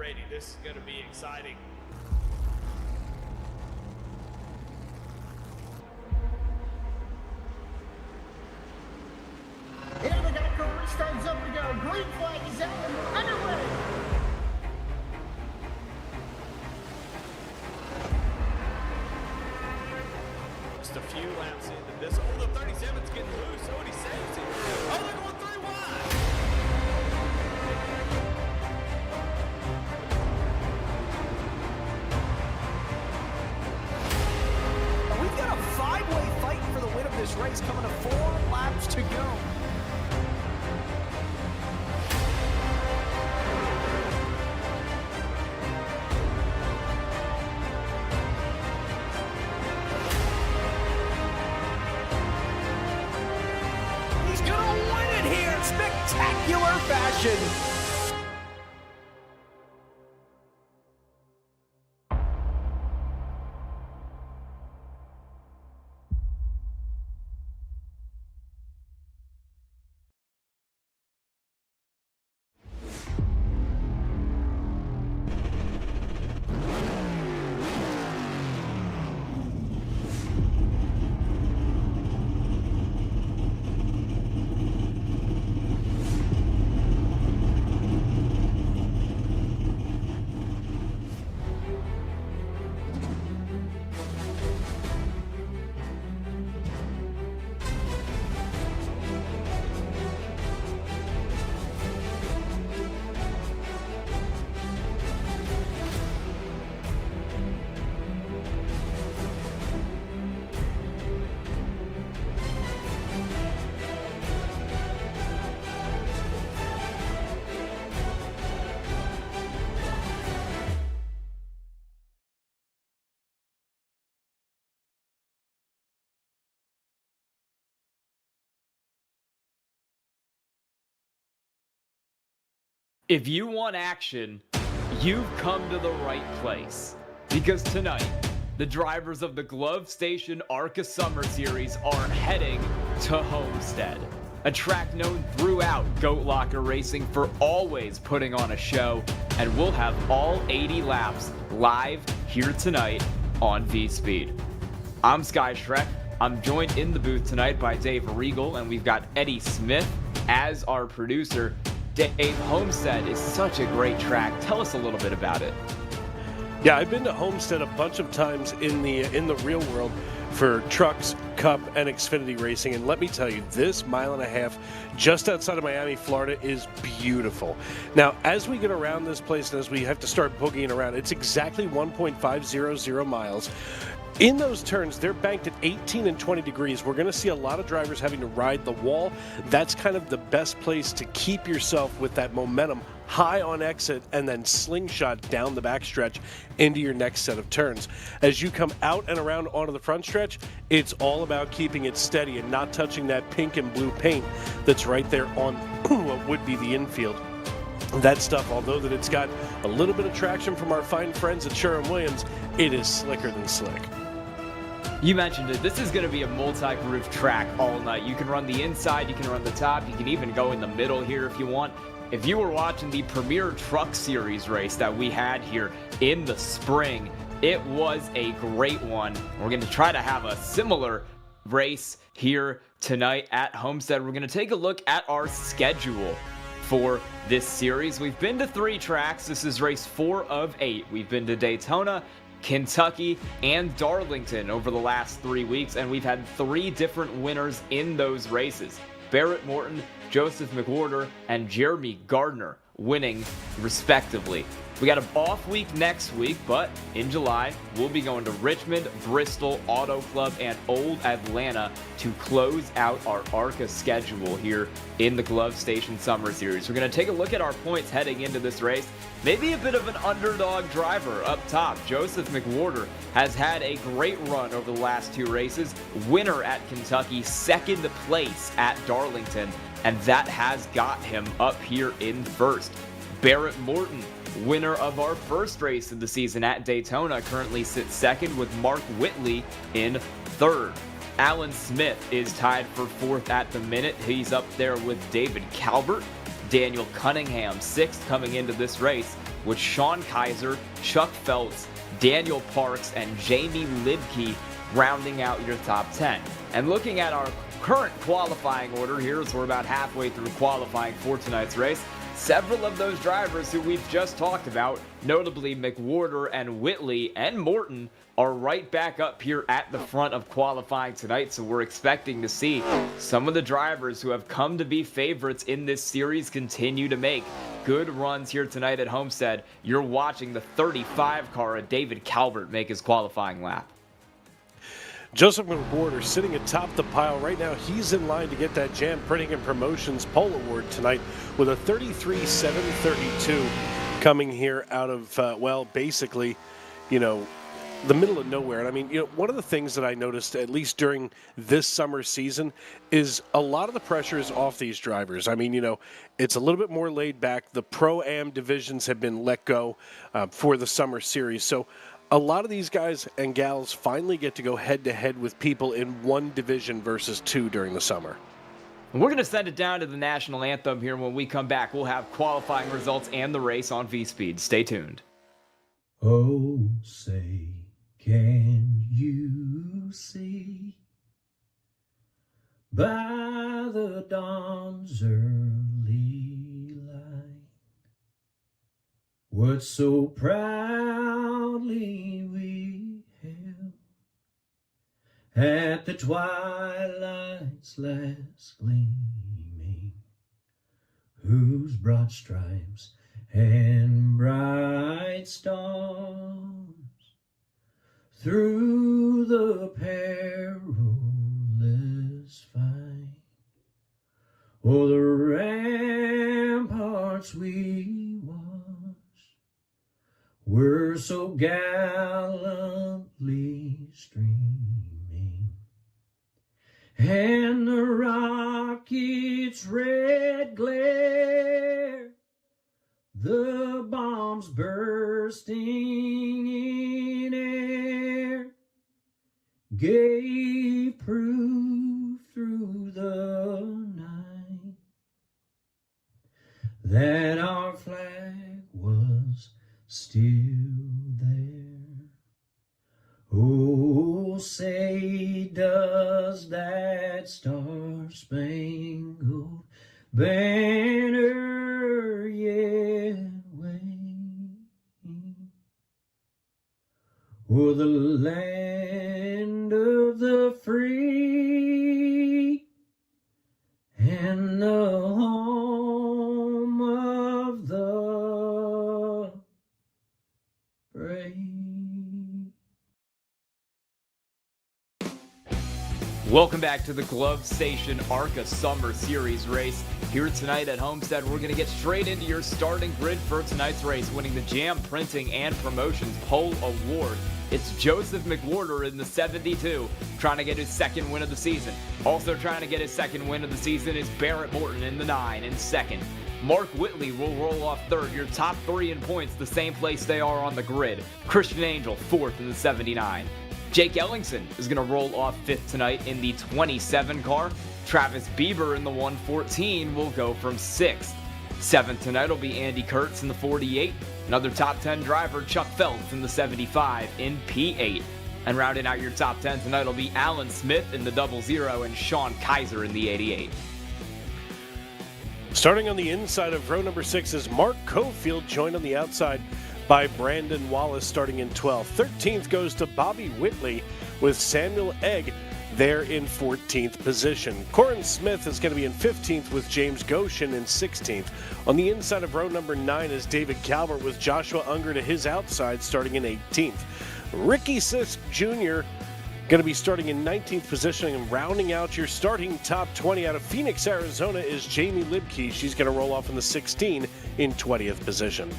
ready. This is going to be exciting. And the ARCA restarts up we go. Green flag is out and underway. Just a few laps into this. Oh, the 37's getting loose. Oh, and he saves it. Oh, they're going 3 wide. We've got a 5-way fight for the win of this race coming to 4 laps to go. He's gonna win it here in spectacular fashion. If you want action, you've come to the right place. Because tonight, the drivers of the Glove Station ARCA Summer Series are heading to Homestead, a track known throughout Goat Locker Racing for always putting on a show, and we'll have all 80 laps live here tonight on V-Speed. I'm Sky Shrek. I'm joined in the booth tonight by Dave Regal, and we've got Eddie Smith as our producer. Dave, Homestead is such a great track. Tell us a little bit about it. Yeah, I've been to Homestead a bunch of times in the real world for trucks, Cup, and Xfinity racing, and let me tell you, this 1.5 miles just outside of Miami, Florida is beautiful. Now, as we get around this place and as we have to start boogieing around, it's exactly 1.500 miles. In those turns, they're banked at 18 and 20 degrees. We're going to see a lot of drivers having to ride the wall. That's kind of the best place to keep yourself with that momentum high on exit and then slingshot down the backstretch into your next set of turns. As you come out and around onto the front stretch, it's all about keeping it steady and not touching that pink and blue paint that's right there on what would be the infield. That stuff, although that it's got a little bit of traction from our fine friends at Sherwin-Williams, it is slicker than slick. You mentioned it. This is going to be a multi-groove track all night. You can run the inside, you can run the top, you can even go in the middle here if you want. If you were watching the Premier Truck Series race that we had here in the spring, it was a great one. We're going to try to have a similar race here tonight at Homestead. We're going to take a look at our schedule for this series. We've been to 3 tracks. This is race 4 of 8. We've been to Daytona, Kentucky, and Darlington over the last 3 weeks, and we've had 3 different winners in those races. Barrett Morton, Joseph McWhorter, and Jeremy Gardner winning respectively. We got an off week next week, but in July, we'll be going to Richmond, Bristol, Auto Club, and Old Atlanta to close out our ARCA schedule here in the Glove Station Summer Series. We're going to take a look at our points heading into this race. Maybe a bit of an underdog driver up top. Joseph McWhorter has had a great run over the last 2 races. Winner at Kentucky, second place at Darlington, and that has got him up here in first. Barrett Morton, winner of our first race of the season at Daytona, currently sits second with Mark Whitley in third. Alan Smith is tied for 4th at the minute. He's up there with David Calvert. Daniel Cunningham, 6th coming into this race. with Sean Kaiser, Chuck Feltz, Daniel Parks, and Jamie Libke rounding out your top 10. And looking at our current qualifying order here, as we're about halfway through qualifying for tonight's race, several of those drivers who we've just talked about, notably McWhorter and Whitley and Morton, are right back up here at the front of qualifying tonight. So we're expecting to see some of the drivers who have come to be favorites in this series continue to make good runs here tonight at Homestead. You're watching the 35 car of David Calvert make his qualifying lap. Joseph McWhorter sitting atop the pile right now. He's in line to get that Jam Printing and Promotions Pole Award tonight with a 33.732 coming here out of, basically, the middle of nowhere. And I mean, one of the things that I noticed, at least during this summer season, is a lot of the pressure is off these drivers. I mean, it's a little bit more laid back. The Pro-Am divisions have been let go for the summer series. So a lot of these guys and gals finally get to go head-to-head with people in one division versus two during the summer. We're going to send it down to the national anthem here. When we come back, we'll have qualifying results and the race on V-Speed. Stay tuned. Oh, say, can you see by the dawn's early light what so proudly we held at the twilight's last gleaming, whose broad stripes and bright stars through the perilous fight o'er the ramparts we watched were so gallantly streaming, and the rocket's red glare, the bombs bursting in air, gave proof through the night that our flag was still there. Oh, say does that star-spangled banner yet wave o'er the land of the free and the home of the brave? Welcome back to the Glove Station ARCA Summer Series race. Here tonight at Homestead, we're going to get straight into your starting grid for tonight's race, winning the Jam Printing and Promotions Pole Award. It's Joseph McWhorter in the 72, trying to get his second win of the season. Also trying to get his second win of the season is Barrett Morton in the 9 in second. Mark Whitley will roll off third. Your top three in points, the same place they are on the grid. Christian Angel, fourth in the 79. Jake Ellingson is going to roll off fifth tonight in the 27 car. Travis Bieber in the 114 will go from sixth. Seventh tonight will be Andy Kurtz in the 48. Another top 10 driver, Chuck Feltz in the 75 in P8. And rounding out your top 10 tonight will be Alan Smith in the 00 and Sean Kaiser in the 88. Starting on the inside of row number 6 is Mark Cofield, joined on the outside by Brandon Wallace starting in 12th. 13th goes to Bobby Whitley with Samuel Egg there in 14th position. Corin Smith is going to be in 15th with James Goshen in 16th. On the inside of row number 9 is David Calvert with Joshua Unger to his outside starting in 18th. Ricky Sisk Jr. going to be starting in 19th position, and rounding out your starting top 20 out of Phoenix, Arizona is Jamie Libke. She's going to roll off in the 16 in 20th position.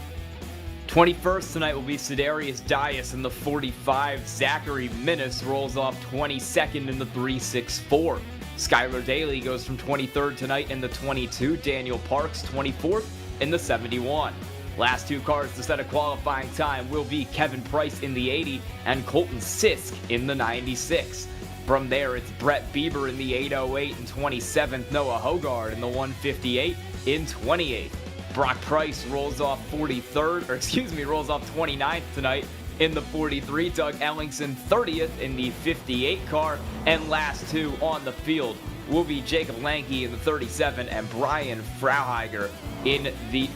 21st tonight will be Sedarius Dias in the 45. Zachary Minnis rolls off 22nd in the 364. Skylar Daly goes from 23rd tonight in the 22. Daniel Parks 24th in the 71. Last two cars to set a qualifying time will be Kevin Price in the 80 and Colton Sisk in the 96. From there, it's Brett Bieber in the 808 and 27th. Noah Hogard in the 158 in 28th. Brock Price rolls off 23rd, rolls off 29th tonight in the 43. Doug Ellingson 30th in the 58 car. And last two on the field will be Jacob Lanke in the 37 and Brian Frauheiger in the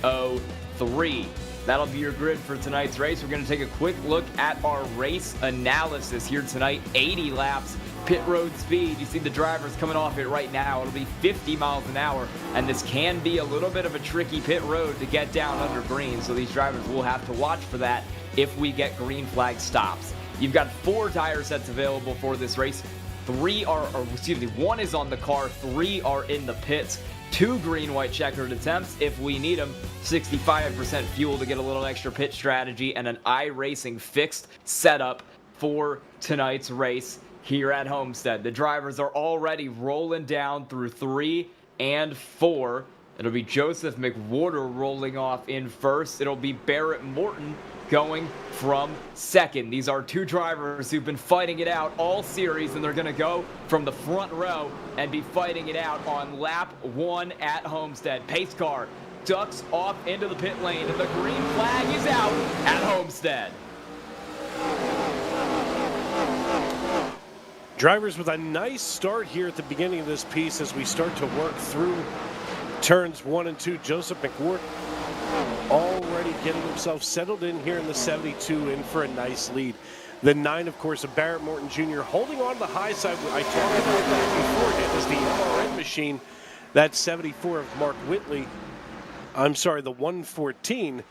03. That'll be your grid for tonight's race. We're going to take a quick look at our race analysis here tonight. 80 laps, pit road speed. You see the drivers coming off it right now. It'll be 50 miles an hour, and this can be a little bit of a tricky pit road to get down under green, so these drivers will have to watch for that if we get green flag stops. You've got 4 tire sets available for this race. One is on the car, 3 are in the pits. 2 green-white checkered attempts if we need them, 65% fuel to get a little extra pit strategy, and an iRacing fixed setup for tonight's race here at Homestead. The drivers are already rolling down through 3 and 4. It'll be Joseph McWhorter rolling off in first. It'll be Barrett Morton going from second. These are 2 drivers who've been fighting it out all series, and they're going to go from the front row and be fighting it out on lap 1 at Homestead. Pace car ducks off into the pit lane, and the green flag is out at Homestead. Drivers with a nice start here at the beginning of this piece as we start to work through turns 1 and 2. Joseph McWhorter already getting himself settled in here in the 72, in for a nice lead. The 9, of course, of Barrett Morton Jr. holding on to the high side. I talked about that beforehand as the MRN machine. That 74 of Mark Whitley. The 114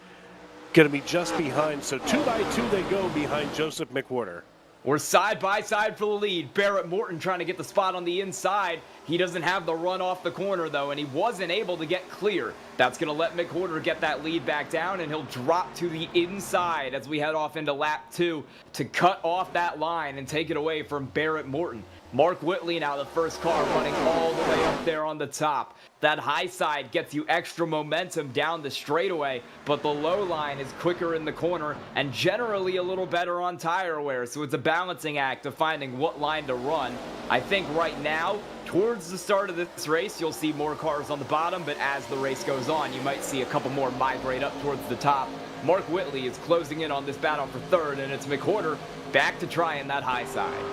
going to be just behind. So 2 by 2 they go behind Joseph McWhorter. We're side by side for the lead. Barrett Morton trying to get the spot on the inside. He doesn't have the run off the corner, though, and he wasn't able to get clear. That's going to let McWhorter get that lead back down, and he'll drop to the inside as we head off into lap 2 to cut off that line and take it away from Barrett Morton. Mark Whitley now the first car running all the way up there on the top. That high side gets you extra momentum down the straightaway, but the low line is quicker in the corner and generally a little better on tire wear, so it's a balancing act of finding what line to run. I think right now, towards the start of this race, you'll see more cars on the bottom, but as the race goes on, you might see a couple more migrate up towards the top. Mark Whitley is closing in on this battle for third, and it's McWhorter back to trying that high side.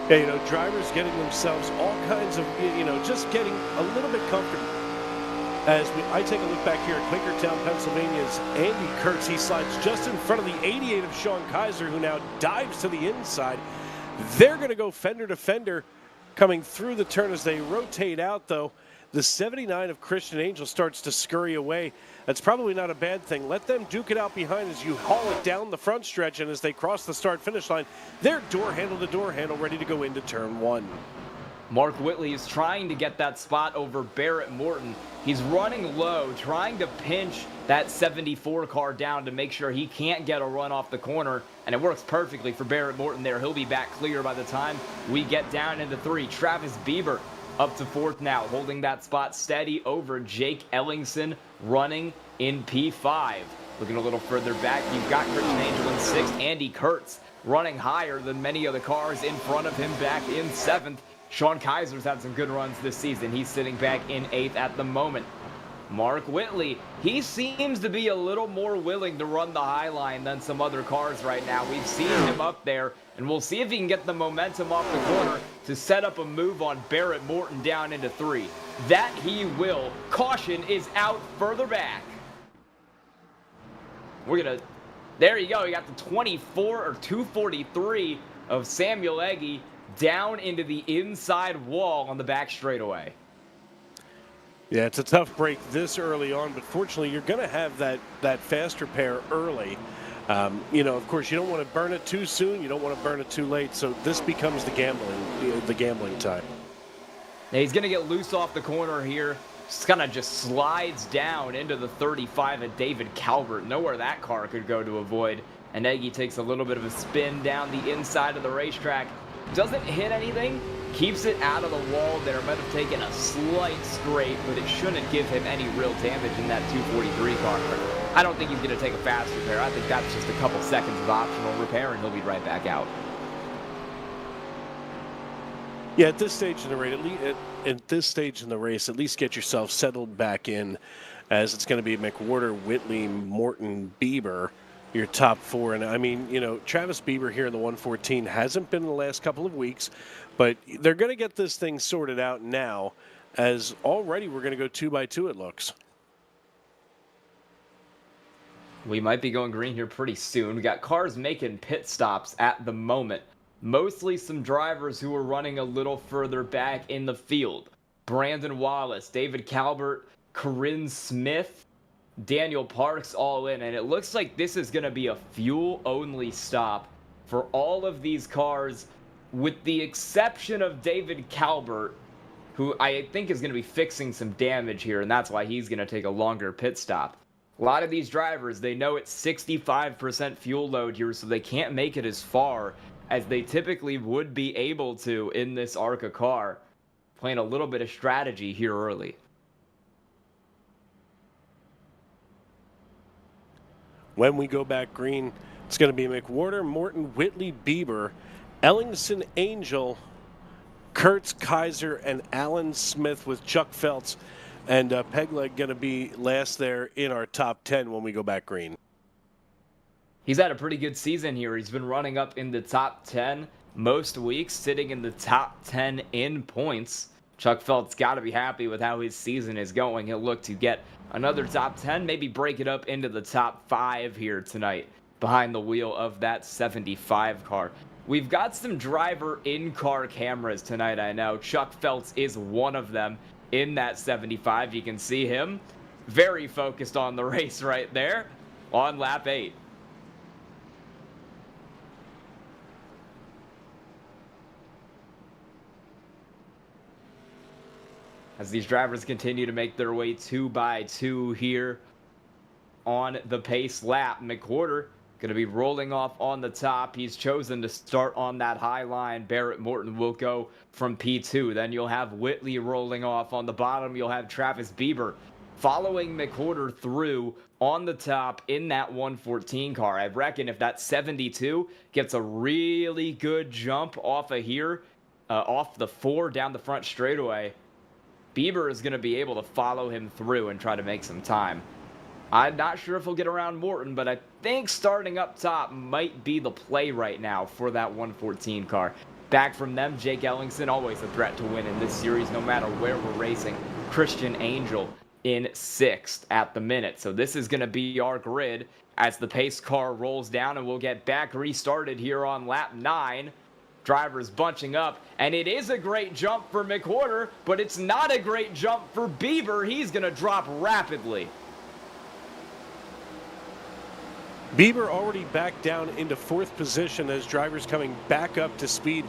Yeah, drivers getting themselves all kinds of, just getting a little bit comfortable. As I take a look back here at Quakertown, Pennsylvania's Andy Kurtz, he slides just in front of the 88 of Sean Kaiser, who now dives to the inside. They're going to go fender to fender coming through the turn as they rotate out, though. The 79 of Christian Angel starts to scurry away. That's probably not a bad thing. Let them duke it out behind as you haul it down the front stretch, and as they cross the start-finish line, they're door handle to door handle, ready to go into turn 1. Mark Whitley is trying to get that spot over Barrett Morton. He's running low, trying to pinch that 74 car down to make sure he can't get a run off the corner, and it works perfectly for Barrett Morton there. He'll be back clear by the time we get down into 3. Travis Bieber up to 4th now, holding that spot steady over Jake Ellingson, running in P5. Looking a little further back, you've got Christian Angel in 6th. Andy Kurtz running higher than many of the cars in front of him back in 7th. Sean Kaiser's had some good runs this season. He's sitting back in 8th at the moment. Mark Whitley, he seems to be a little more willing to run the high line than some other cars right now. We've seen him up there, and we'll see if he can get the momentum off the corner to set up a move on Barrett Morton down into 3. That he will. Caution is out further back. There you go. You got the 24 or 243 of Samuel Egge down into the inside wall on the back straightaway. Yeah, it's a tough break this early on, but fortunately you're going to have that faster pair early. Of course, you don't want to burn it too soon. You don't want to burn it too late. So this becomes the gambling time. Now he's going to get loose off the corner here. Just slides down into the 35 at David Calvert. Nowhere that car could go to avoid. And Egge takes a little bit of a spin down the inside of the racetrack. Doesn't hit anything. Keeps it out of the wall there. Might have taken a slight scrape, but it shouldn't give him any real damage in that 243 car. I don't think he's going to take a fast repair. I think that's just a couple seconds of optional repair, and he'll be right back out. Yeah, at this stage in the race, at least get yourself settled back in. as it's going to be McWhorter, Whitley, Morton, Bieber, your top four. And I mean, you know, Travis Bieber here in the 114 hasn't been in the last couple of weeks, but they're going to get this thing sorted out now, as already we're going to go 2x2, it looks. We might be going green here pretty soon. We got cars making pit stops at the moment. Mostly some drivers who are running a little further back in the field. Brandon Wallace, David Calvert, Corinne Smith, Daniel Parks all in. And it looks like this is going to be a fuel-only stop for all of these cars, with the exception of David Calvert, who I think is going to be fixing some damage here, and that's why he's going to take a longer pit stop. A lot of these drivers, they know it's 65% fuel load here, so they can't make it as far as they typically would be able to in this ARCA car. Playing a little bit of strategy here early. When we go back green, it's going to be McWhorter, Morton, Whitley, Bieber, Ellingson, Angel, Kurtz, Kaiser, and Alan Smith, with Chuck Feltz and Pegleg going to be last there in our top 10 when we go back green. He's had a pretty good season here. He's been running up in the top 10 most weeks, sitting in the top 10 in points. Chuck Felt's got to be happy with how his season is going. He'll look to get another top 10, maybe break it up into the top 5 here tonight behind the wheel of that 75 car. We've got some driver in-car cameras tonight, I know. Chuck Feltz is one of them in that 75. You can see him very focused on the race right there on lap 8. As these drivers continue to make their way 2x2 here on the pace lap, McWhorter going to be rolling off on the top. He's chosen to start on that high line. Barrett Morton will go from P2. Then you'll have Whitley rolling off on the bottom. You'll have Travis Bieber following McWhorter through on the top in that 114 car. I reckon if that 72 gets a really good jump off of here, off the 4 down the front straightaway, Bieber is going to be able to follow him through and try to make some time. I'm not sure if he'll get around Morton, but I think starting up top might be the play right now for that 114 car. Back from them, Jake Ellingson, always a threat to win in this series, no matter where we're racing. Christian Angel in 6th at the minute. So this is going to be our grid as the pace car rolls down, and we'll get back restarted here on lap 9. Drivers bunching up, and it is a great jump for McWhorter, but it's not a great jump for Bieber. He's going to drop rapidly. Bieber already back down into 4th position as drivers coming back up to speed.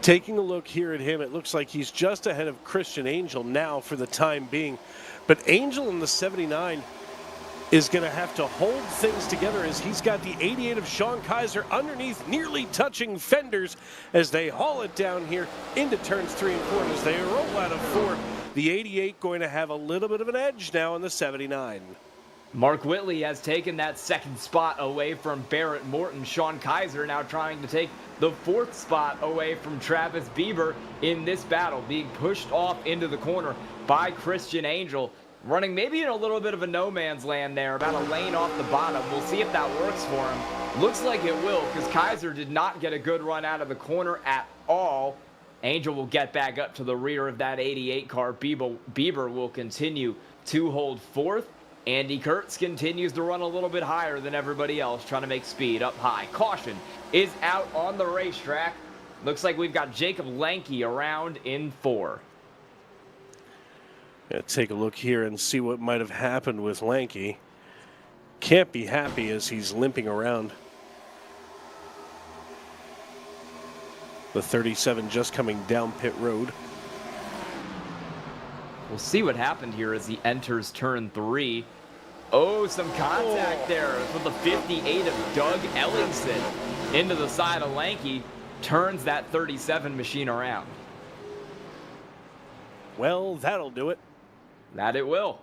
Taking a look here at him, it looks like he's just ahead of Christian Angel now for the time being. But Angel in the 79 is going to have to hold things together as he's got the 88 of Sean Kaiser underneath, nearly touching fenders as they haul it down here into turns 3 and 4. As they roll out of 4, the 88 going to have a little bit of an edge now in the 79. Mark Whitley has taken that 2nd spot away from Barrett Morton. Sean Kaiser now trying to take the 4th spot away from Travis Bieber in this battle, being pushed off into the corner by Christian Angel. Running maybe in a little bit of a no man's land there, about a lane off the bottom. We'll see if that works for him. Looks like it will, because Kaiser did not get a good run out of the corner at all. Angel will get back up to the rear of that 88 car. Bieber will continue to hold 4th. Andy Kurtz continues to run a little bit higher than everybody else, trying to make speed up high. Caution is out on the racetrack. Looks like we've got Jacob Lanky around in 4. Take a look here and see what might have happened with Lanky. Can't be happy as he's limping around. The 37 just coming down pit road. We'll see what happened here as he enters turn 3. Oh, some contact there with the 58 of Doug Ellingson into the side of Lanky. Turns that 37 machine around. Well, that'll do it. That it will.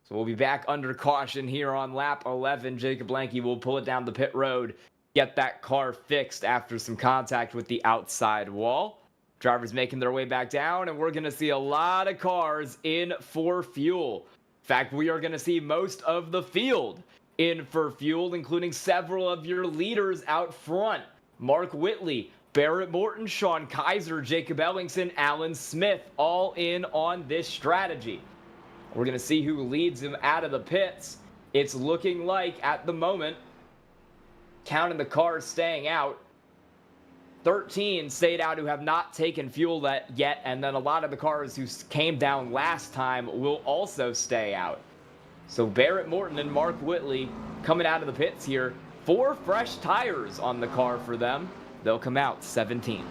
So we'll be back under caution here on lap 11. Jacob Lanky will pull it down the pit road, get that car fixed after some contact with the outside wall. Drivers making their way back down, and we're going to see a lot of cars in for fuel. In fact, we are going to see most of the field in for fuel, including several of your leaders out front. Mark Whitley, Barrett Morton, Sean Kaiser, Jacob Ellingson, Alan Smith, all in on this strategy. We're going to see who leads him out of the pits. It's looking like, at the moment, counting the cars staying out, 13 stayed out who have not taken fuel yet, and then a lot of the cars who came down last time will also stay out. So Barrett Morton and Mark Whitley coming out of the pits here. 4 fresh tires on the car for them. They'll come out 17th.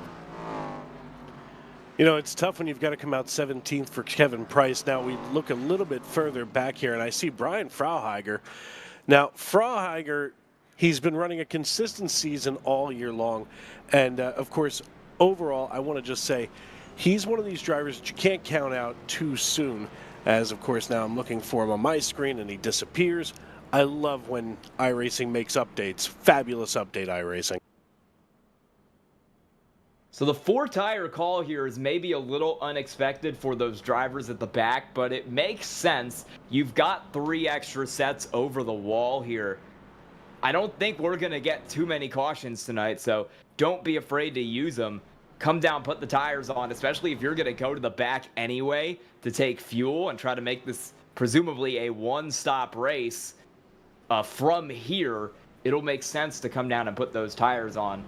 You know, it's tough when you've got to come out 17th for Kevin Price. Now we look a little bit further back here, and I see Brian Frauheiger. Now, Frauheiger, he's been running a consistent season all year long. And, of course, overall, I want to just say he's one of these drivers that you can't count out too soon. As, of course, now I'm looking for him on my screen, and he disappears. I love when iRacing makes updates. Fabulous update, iRacing. So the 4-tire call here is maybe a little unexpected for those drivers at the back, but it makes sense. You've got 3 extra sets over the wall here. I don't think we're going to get too many cautions tonight, so don't be afraid to use them. Come down, put the tires on, especially if you're going to go to the back anyway to take fuel and try to make this presumably a one-stop race. From here, it'll make sense to come down and put those tires on.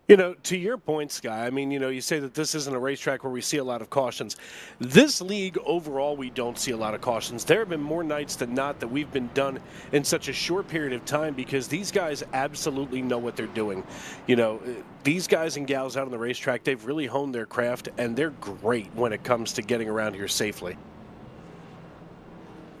You know, to your point, Sky, I mean, you know, you say that this isn't a racetrack where we see a lot of cautions. This league, overall, we don't see a lot of cautions. There have been more nights than not that we've been done in such a short period of time because these guys absolutely know what they're doing. You know, these guys and gals out on the racetrack, they've really honed their craft, and they're great when it comes to getting around here safely.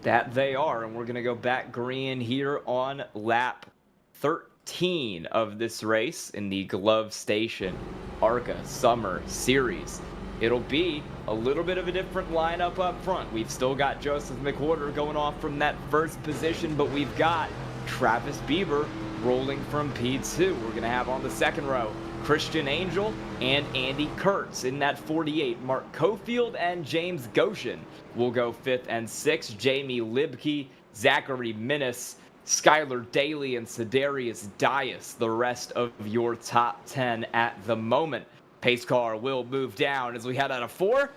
That they are, and we're going to go back green here on lap 13 of this race in the Glove Station ARCA Summer Series. It'll be a little bit of a different lineup up front. We've still got Joseph McWhorter going off from that first position, but we've got Travis Bieber rolling from P2. We're going to have on the second row Christian Angel and Andy Kurtz. In that 48, Mark Cofield and James Goshen will go 5th and 6th. Jamie Libke, Zachary Minnis, Skylar Daly, and Sedarius Dias, the rest of your top 10 at the moment. Pace car will move down as we head out of 4.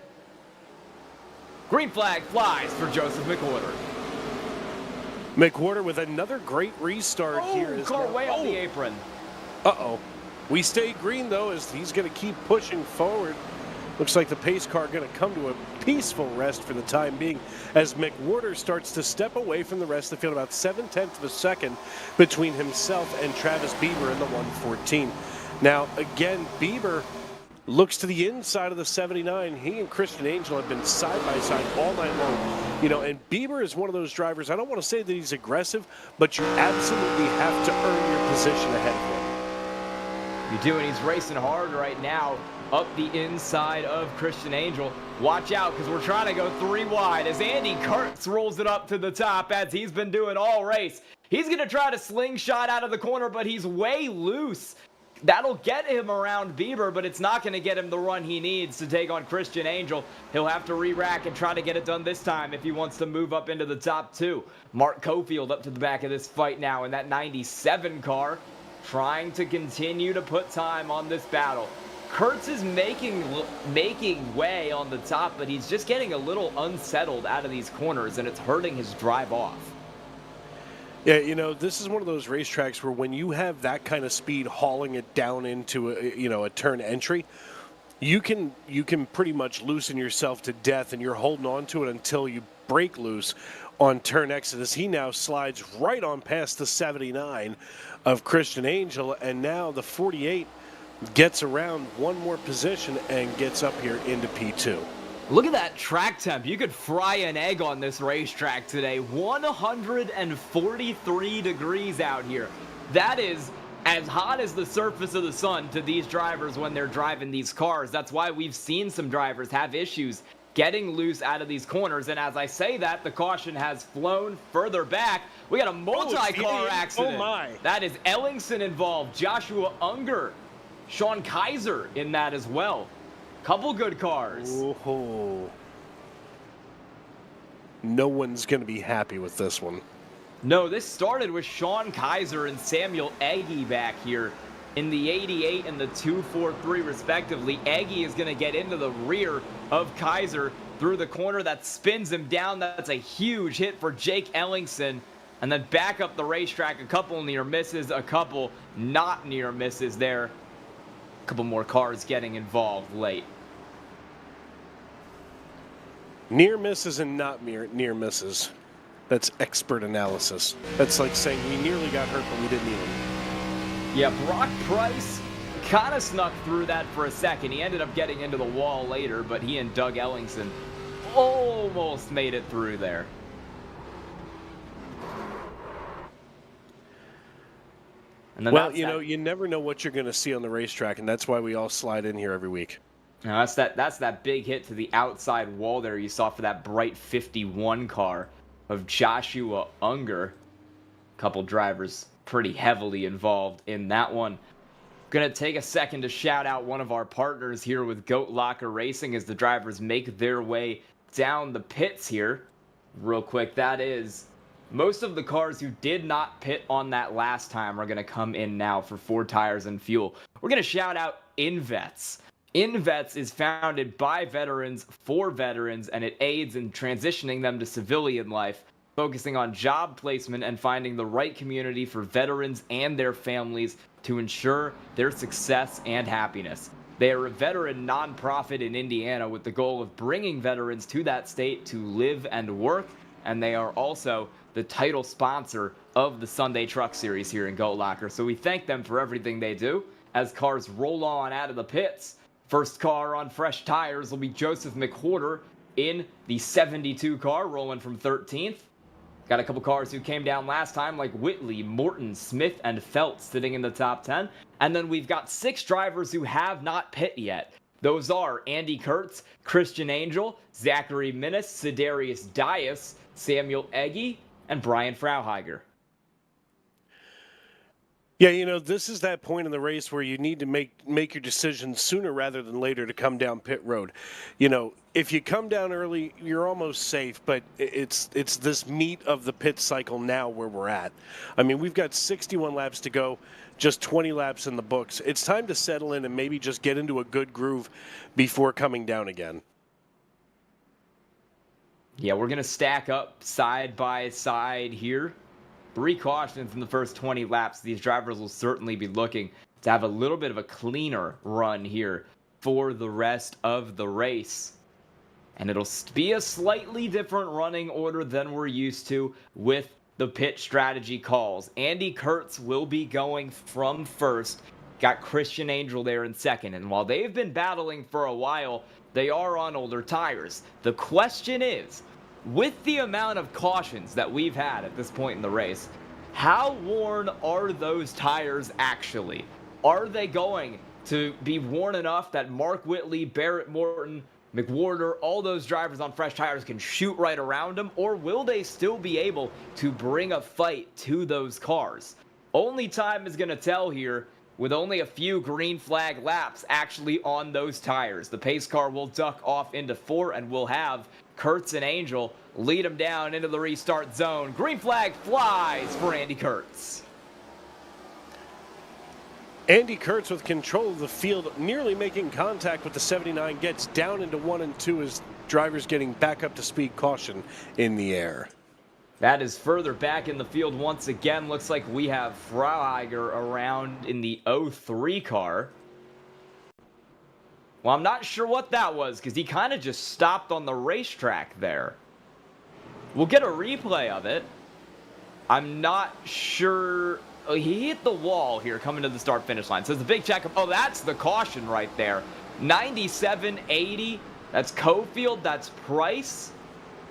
Green flag flies for Joseph McWhorter. McWhorter with another great restart here. Car way on the apron. Uh-oh. We stay green, though, as he's going to keep pushing forward. Looks like the pace car going to come to a peaceful rest for the time being as McWhorter starts to step away from the rest of the field, about 7/10 of a second between himself and Travis Bieber in the 114. Now, again, Bieber looks to the inside of the 79. He and Christian Angel have been side by side all night long. You know, and Bieber is one of those drivers, I don't want to say that he's aggressive, but you absolutely have to earn your position ahead of him. You do, and he's racing hard right now up the inside of Christian Angel. Watch out, because we're trying to go 3 wide as Andy Kurtz rolls it up to the top as he's been doing all race. He's going to try to slingshot out of the corner, but he's way loose. That'll get him around Bieber, but it's not going to get him the run he needs to take on Christian Angel. He'll have to re-rack and try to get it done this time if he wants to move up into the top 2. Mark Cofield up to the back of this fight now in that 97 car, trying to continue to put time on this battle. Kurtz is making way on the top, but he's just getting a little unsettled out of these corners, and it's hurting his drive off. Yeah, you know, this is one of those racetracks where when you have that kind of speed hauling it down into a turn entry, you can pretty much loosen yourself to death, and you're holding on to it until you break loose on turn exit as he now slides right on past the 79 of Christian Angel, and now the 48 gets around one more position and gets up here into P2. Look at that track temp. You could fry an egg on this racetrack today. 143 degrees out here. That is as hot as the surface of the sun to these drivers when they're driving these cars. That's why we've seen some drivers have issues getting loose out of these corners. And as I say that, the caution has flown further back. We got a multi-car accident. Oh my. That is Ellingson involved. Joshua Unger Sean Kaiser in that as well. Couple good cars. Oh. No one's going to be happy with this one. No, this started with Sean Kaiser and Samuel Eggy back here in the 88 and the 243 respectively. Eggy is going to get into the rear of Kaiser through the corner. That spins him down. That's a huge hit for Jake Ellingson. And then back up the racetrack, a couple near misses, a couple not near misses there. A couple more cars getting involved late. Near misses and not near misses. That's expert analysis. That's like saying we nearly got hurt, but we didn't even. Yeah, Brock Price kind of snuck through that for a second. He ended up getting into the wall later, but he and Doug Ellingson almost made it through there. And then well, you know, you never know what you're going to see on the racetrack, and that's why we all slide in here every week. Now that's that big hit to the outside wall there you saw for that bright 51 car of Joshua Unger. A couple drivers pretty heavily involved in that one. Gonna take a second to shout out one of our partners here with Goat Locker Racing as the drivers make their way down the pits here. Real quick, that is most of the cars who did not pit on that last time are gonna come in now for 4 tires and fuel. We're gonna shout out InVets. InVets is founded by veterans for veterans, and it aids in transitioning them to civilian life, focusing on job placement and finding the right community for veterans and their families to ensure their success and happiness. They are a veteran nonprofit in Indiana with the goal of bringing veterans to that state to live and work, and they are also the title sponsor of the Sunday Truck Series here in Goat Locker. So we thank them for everything they do as cars roll on out of the pits. First car on fresh tires will be Joseph McWhorter in the 72 car, rolling from 13th. Got a couple cars who came down last time, like Whitley, Morton, Smith, and Felt sitting in the top 10. And then we've got 6 drivers who have not pit yet. Those are Andy Kurtz, Christian Angel, Zachary Minnis, Sidarius Dias, Samuel Eggy, and Brian Frauheiger. Yeah, you know, this is that point in the race where you need to make your decisions sooner rather than later to come down pit road. You know, if you come down early, you're almost safe, but it's this meat of the pit cycle now where we're at. I mean, we've got 61 laps to go, just 20 laps in the books. It's time to settle in and maybe just get into a good groove before coming down again. Yeah, we're going to stack up side by side here. 3 cautions in the first 20 laps. These drivers will certainly be looking to have a little bit of a cleaner run here for the rest of the race. And it'll be a slightly different running order than we're used to with the pit strategy calls. Andy Kurtz will be going from first. Got Christian Angel there in second. And while they've been battling for a while, they are on older tires. The question is, with the amount of cautions that we've had at this point in the race, how worn are those tires actually? Are they going to be worn enough that Mark Whitley, Barrett Morton, McWhorter, all those drivers on fresh tires can shoot right around them? Or will they still be able to bring a fight to those cars? Only time is going to tell here with only a few green flag laps actually on those tires. The pace car will duck off into 4 and we'll have Kurtz and Angel lead them down into the restart zone. Green flag flies for Andy Kurtz. Andy Kurtz with control of the field, nearly making contact with the 79, gets down into 1 and 2 as drivers getting back up to speed, caution in the air. That is further back in the field once again. Looks like we have Frauheiger around in the 03 car. Well, I'm not sure what that was because he kind of just stopped on the racetrack there. We'll get a replay of it. I'm not sure. Oh, he hit the wall here coming to the start-finish line. So it's a big checkup. Oh, that's the caution right there. 97-80. That's Cofield. That's Price.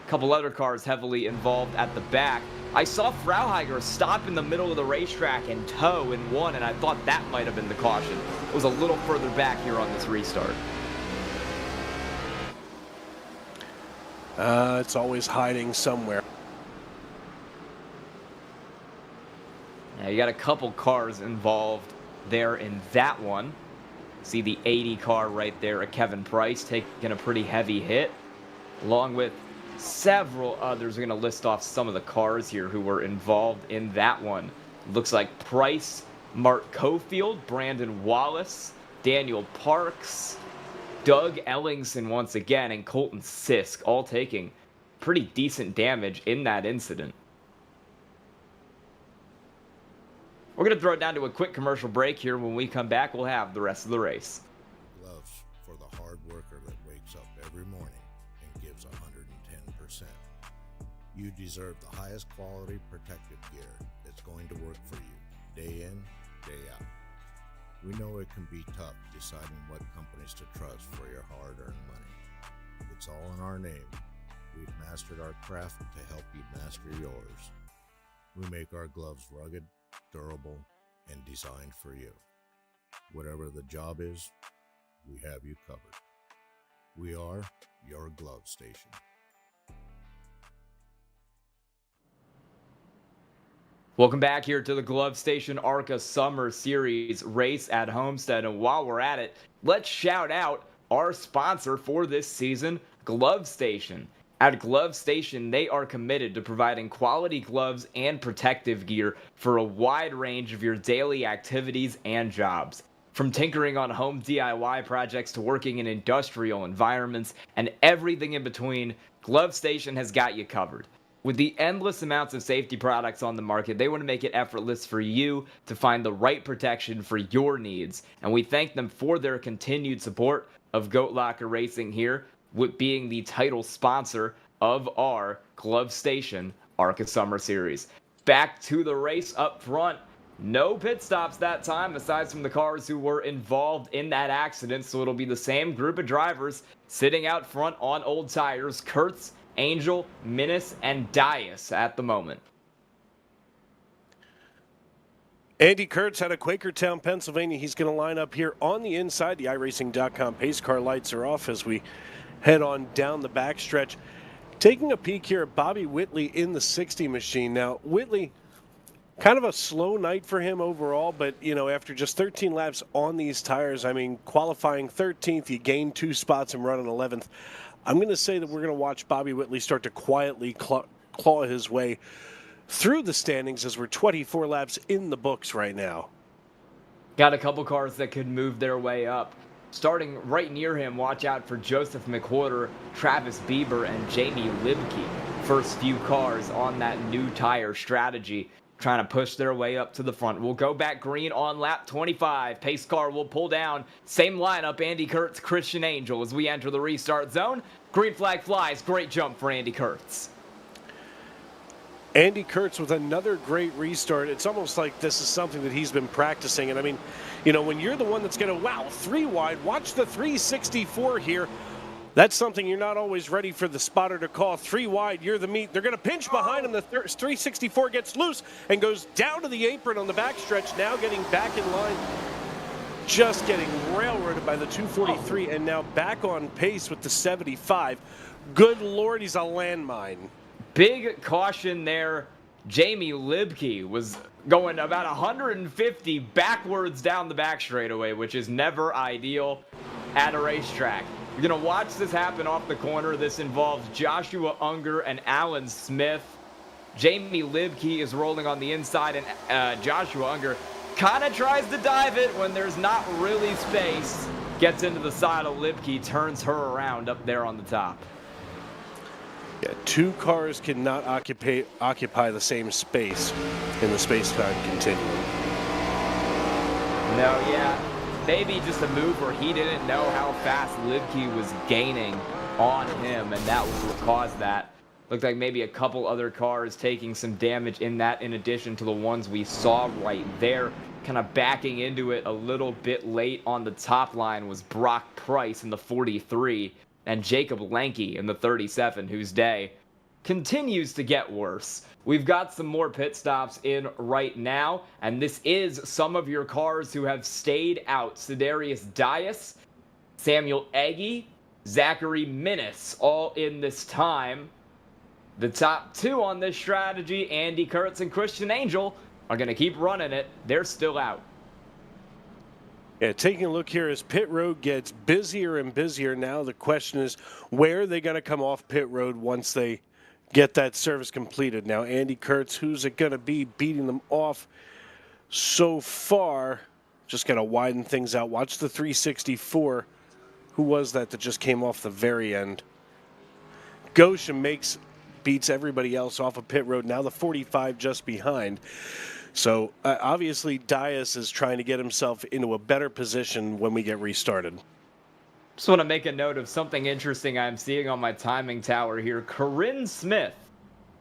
A couple other cars heavily involved at the back. I saw Frauheiger stop in the middle of the racetrack and tow in 1, and I thought that might have been the caution. It was a little further back here on this restart. It's always hiding somewhere. Yeah, you got a couple cars involved there in that one. See the 80 car right there, a Kevin Price taking a pretty heavy hit, along with several others. We're going to list off some of the cars here who were involved in that one. Looks like Price, Mark Cofield, Brandon Wallace, Daniel Parks, Doug Ellingson once again, and Colton Sisk, all taking pretty decent damage in that incident. We're going to throw it down to a quick commercial break here. When we come back, we'll have the rest of the race. Gloves for the hard worker that wakes up every morning and gives 110%. You deserve the highest quality protective gear that's going to work for you, day in, day out. We know it can be tough deciding what companies to trust for your hard-earned money. It's all in our name. We've mastered our craft to help you master yours. We make our gloves rugged, durable, and designed for you. Whatever the job is, we have you covered. We are your glove station. Welcome back here to the Glove Station ARCA Summer Series race at Homestead. And while we're at it, let's shout out our sponsor for this season, Glove Station. At Glove Station, they are committed to providing quality gloves and protective gear for a wide range of your daily activities and jobs. From tinkering on home DIY projects to working in industrial environments and everything in between, Glove Station has got you covered. With the endless amounts of safety products on the market, they want to make it effortless for you to find the right protection for your needs. And we thank them for their continued support of Goat Locker Racing here, with being the title sponsor of our Glove Station ARCA Summer Series. Back to the race up front. No pit stops that time, aside from the cars who were involved in that accident. So it'll be the same group of drivers sitting out front on old tires. Kurtz, Angel, Minnis, and Dias at the moment. Andy Kurtz out of Quakertown, Pennsylvania. He's going to line up here on the inside. The iRacing.com pace car lights are off as we head on down the backstretch. Taking a peek here at Bobby Whitley in the 60 machine. Now, Whitley, kind of a slow night for him overall, but, you know, after just 13 laps on these tires, I mean, qualifying 13th, you gain 2 spots and running 11th. I'm going to say that we're going to watch Bobby Whitley start to quietly claw his way through the standings as we're 24 laps in the books right now. Got a couple cars that could move their way up. Starting right near him, watch out for Joseph McWhorter, Travis Bieber, and Jamie Libke. First few cars on that new tire strategy, trying to push their way up to the front. We'll go back green on lap 25. Pace car will pull down. Same lineup, Andy Kurtz, Christian Angel as we enter the restart zone. Green flag flies. Great jump for Andy Kurtz. Andy Kurtz with another great restart. It's almost like this is something that he's been practicing. And I mean, you know, when you're the one that's going to, wow, 3 wide, watch the 364 here. That's something you're not always ready for the spotter to call. 3 wide, you're the meat. They're going to pinch behind him. The 364 gets loose and goes down to the apron on the backstretch, now getting back in line. Just getting railroaded by the 243 and now back on pace with the 75. Good Lord, he's a landmine. Big caution there. Jamie Libke was going about 150 backwards down the back straightaway, which is never ideal at a racetrack. You're going to watch this happen off the corner. This involves Joshua Unger and Alan Smith. Jamie Libke is rolling on the inside, and Joshua Unger kind of tries to dive it when there's not really space. Gets into the side of Libke, turns her around up there on the top. Yeah, 2 cars cannot occupy the same space in the space-time continuum. No, yeah. Maybe just a move where he didn't know how fast Libke was gaining on him, and that was what caused that. Looked like maybe a couple other cars taking some damage in that, in addition to the ones we saw right there. Kind of backing into it a little bit late on the top line was Brock Price in the 43 and Jacob Lanke in the 37, whose day continues to get worse. We've got some more pit stops in right now, and this is some of your cars who have stayed out. Sedarius Dias, Samuel Eggy, Zachary Minnis, all in this time. The top 2 on this strategy, Andy Kurtz and Christian Angel, are going to keep running it. They're still out. Yeah, taking a look here as pit road gets busier and busier. Now the question is, where are they going to come off pit road once they get that service completed? Now, Andy Kurtz, who's it going to be beating them off so far? Just going to widen things out. Watch the 364. Who was that just came off the very end? Goshen beats everybody else off of pit road. Now the 45 just behind. So obviously Dias is trying to get himself into a better position when we get restarted. Just want to make a note of something interesting I'm seeing on my timing tower here. Corinne Smith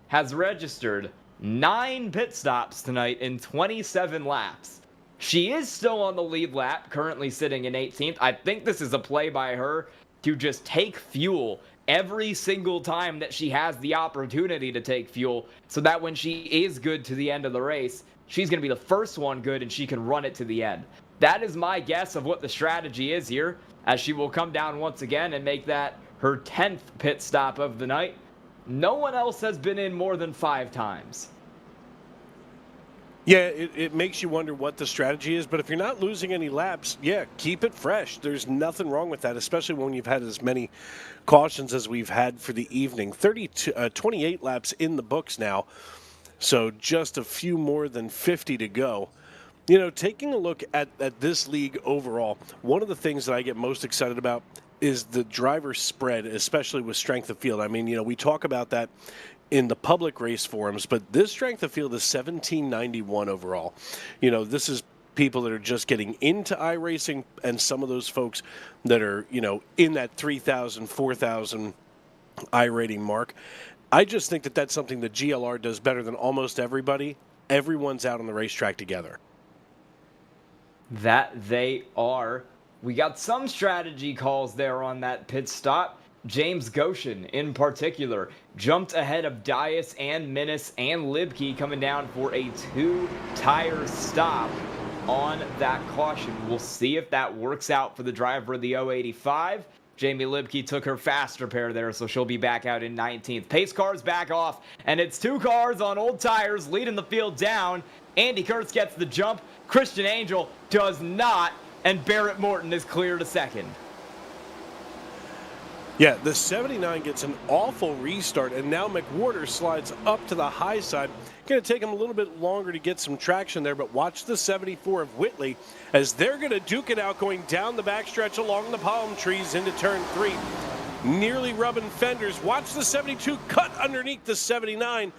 has registered 9 pit stops tonight in 27 laps. She is still on the lead lap, currently sitting in 18th. I think this is a play by her to just take fuel every single time that she has the opportunity to take fuel, so that when she is good to the end of the race, she's going to be the first one good and she can run it to the end. That is my guess of what the strategy is here, as she will come down once again and make that her 10th pit stop of the night. No one else has been in more than 5 times. Yeah, it makes you wonder what the strategy is, but if you're not losing any laps, yeah, keep it fresh. There's nothing wrong with that, especially when you've had as many cautions as we've had for the evening. 28 laps in the books now, so just a few more than 50 to go. You know, taking a look at this league overall, one of the things that I get most excited about is the driver spread, especially with strength of field. I mean, you know, we talk about that in the public race forums, but this strength of field is 1791 overall. You know, this is people that are just getting into iRacing, and some of those folks that are, you know, in that 3,000, 4,000 iRating mark. I just think that that's something that GLR does better than almost everybody. Everyone's out on the racetrack together. That they are. We got some strategy calls there on that pit stop. James Goshen, in particular, jumped ahead of Dias and Menace and Libke, coming down for a 2-tire stop on that caution. We'll see if that works out for the driver of the 085. Jamie Libke took her fast repair there, so she'll be back out in 19th. Pace car's back off, and it's 2 cars on old tires leading the field down. Andy Kurtz gets the jump. Christian Angel does not, and Barrett Morton is clear to second. Yeah, the 79 gets an awful restart, and now McWhorter slides up to the high side. Going to take him a little bit longer to get some traction there, but watch the 74 of Whitley as they're going to duke it out going down the backstretch along the palm trees into turn 3. Nearly rubbing fenders. Watch the 72 cut underneath the 79.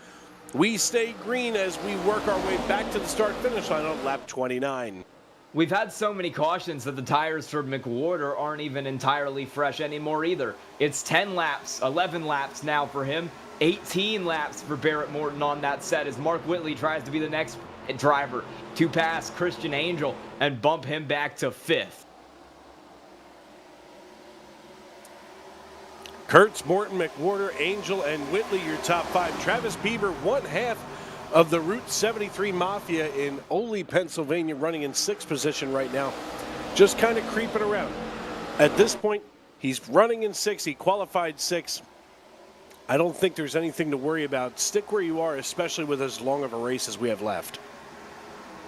We stay green as we work our way back to the start-finish line on lap 29. We've had so many cautions that the tires for McWhorter aren't even entirely fresh anymore either. It's 10 laps, 11 laps now for him, 18 laps for Barrett Morton on that set as Mark Whitley tries to be the next driver to pass Christian Angel and bump him back to 5th. Kurtz, Morton, McWhorter, Angel, and Whitley, your top 5. Travis Bieber, 1/2 of the Route 73 Mafia in Ole, Pennsylvania, running in 6th position right now. Just kind of creeping around. At this point, he's running in 6th. He qualified 6th. I don't think there's anything to worry about. Stick where you are, especially with as long of a race as we have left.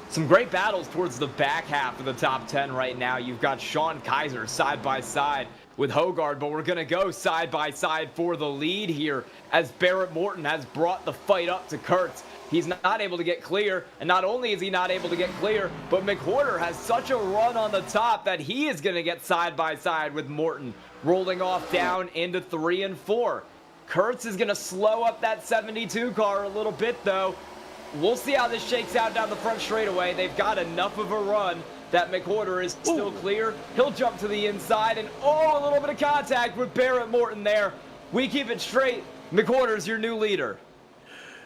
Some great battles towards the back half of the top 10 right now. You've got Sean Kaiser side by side with Hogard, but we're going to go side by side for the lead here as Barrett Morton has brought the fight up to Kurtz. He's not able to get clear, and not only is he not able to get clear, but McWhorter has such a run on the top that he is going to get side by side with Morton, rolling off down into 3 and 4. Kurtz is going to slow up that 72 car a little bit, though. We'll see how this shakes out down the front straightaway. They've got enough of a run that McWhorter is still clear. He'll jump to the inside, and a little bit of contact with Barrett Morton there. We keep it straight. McWhorter's your new leader.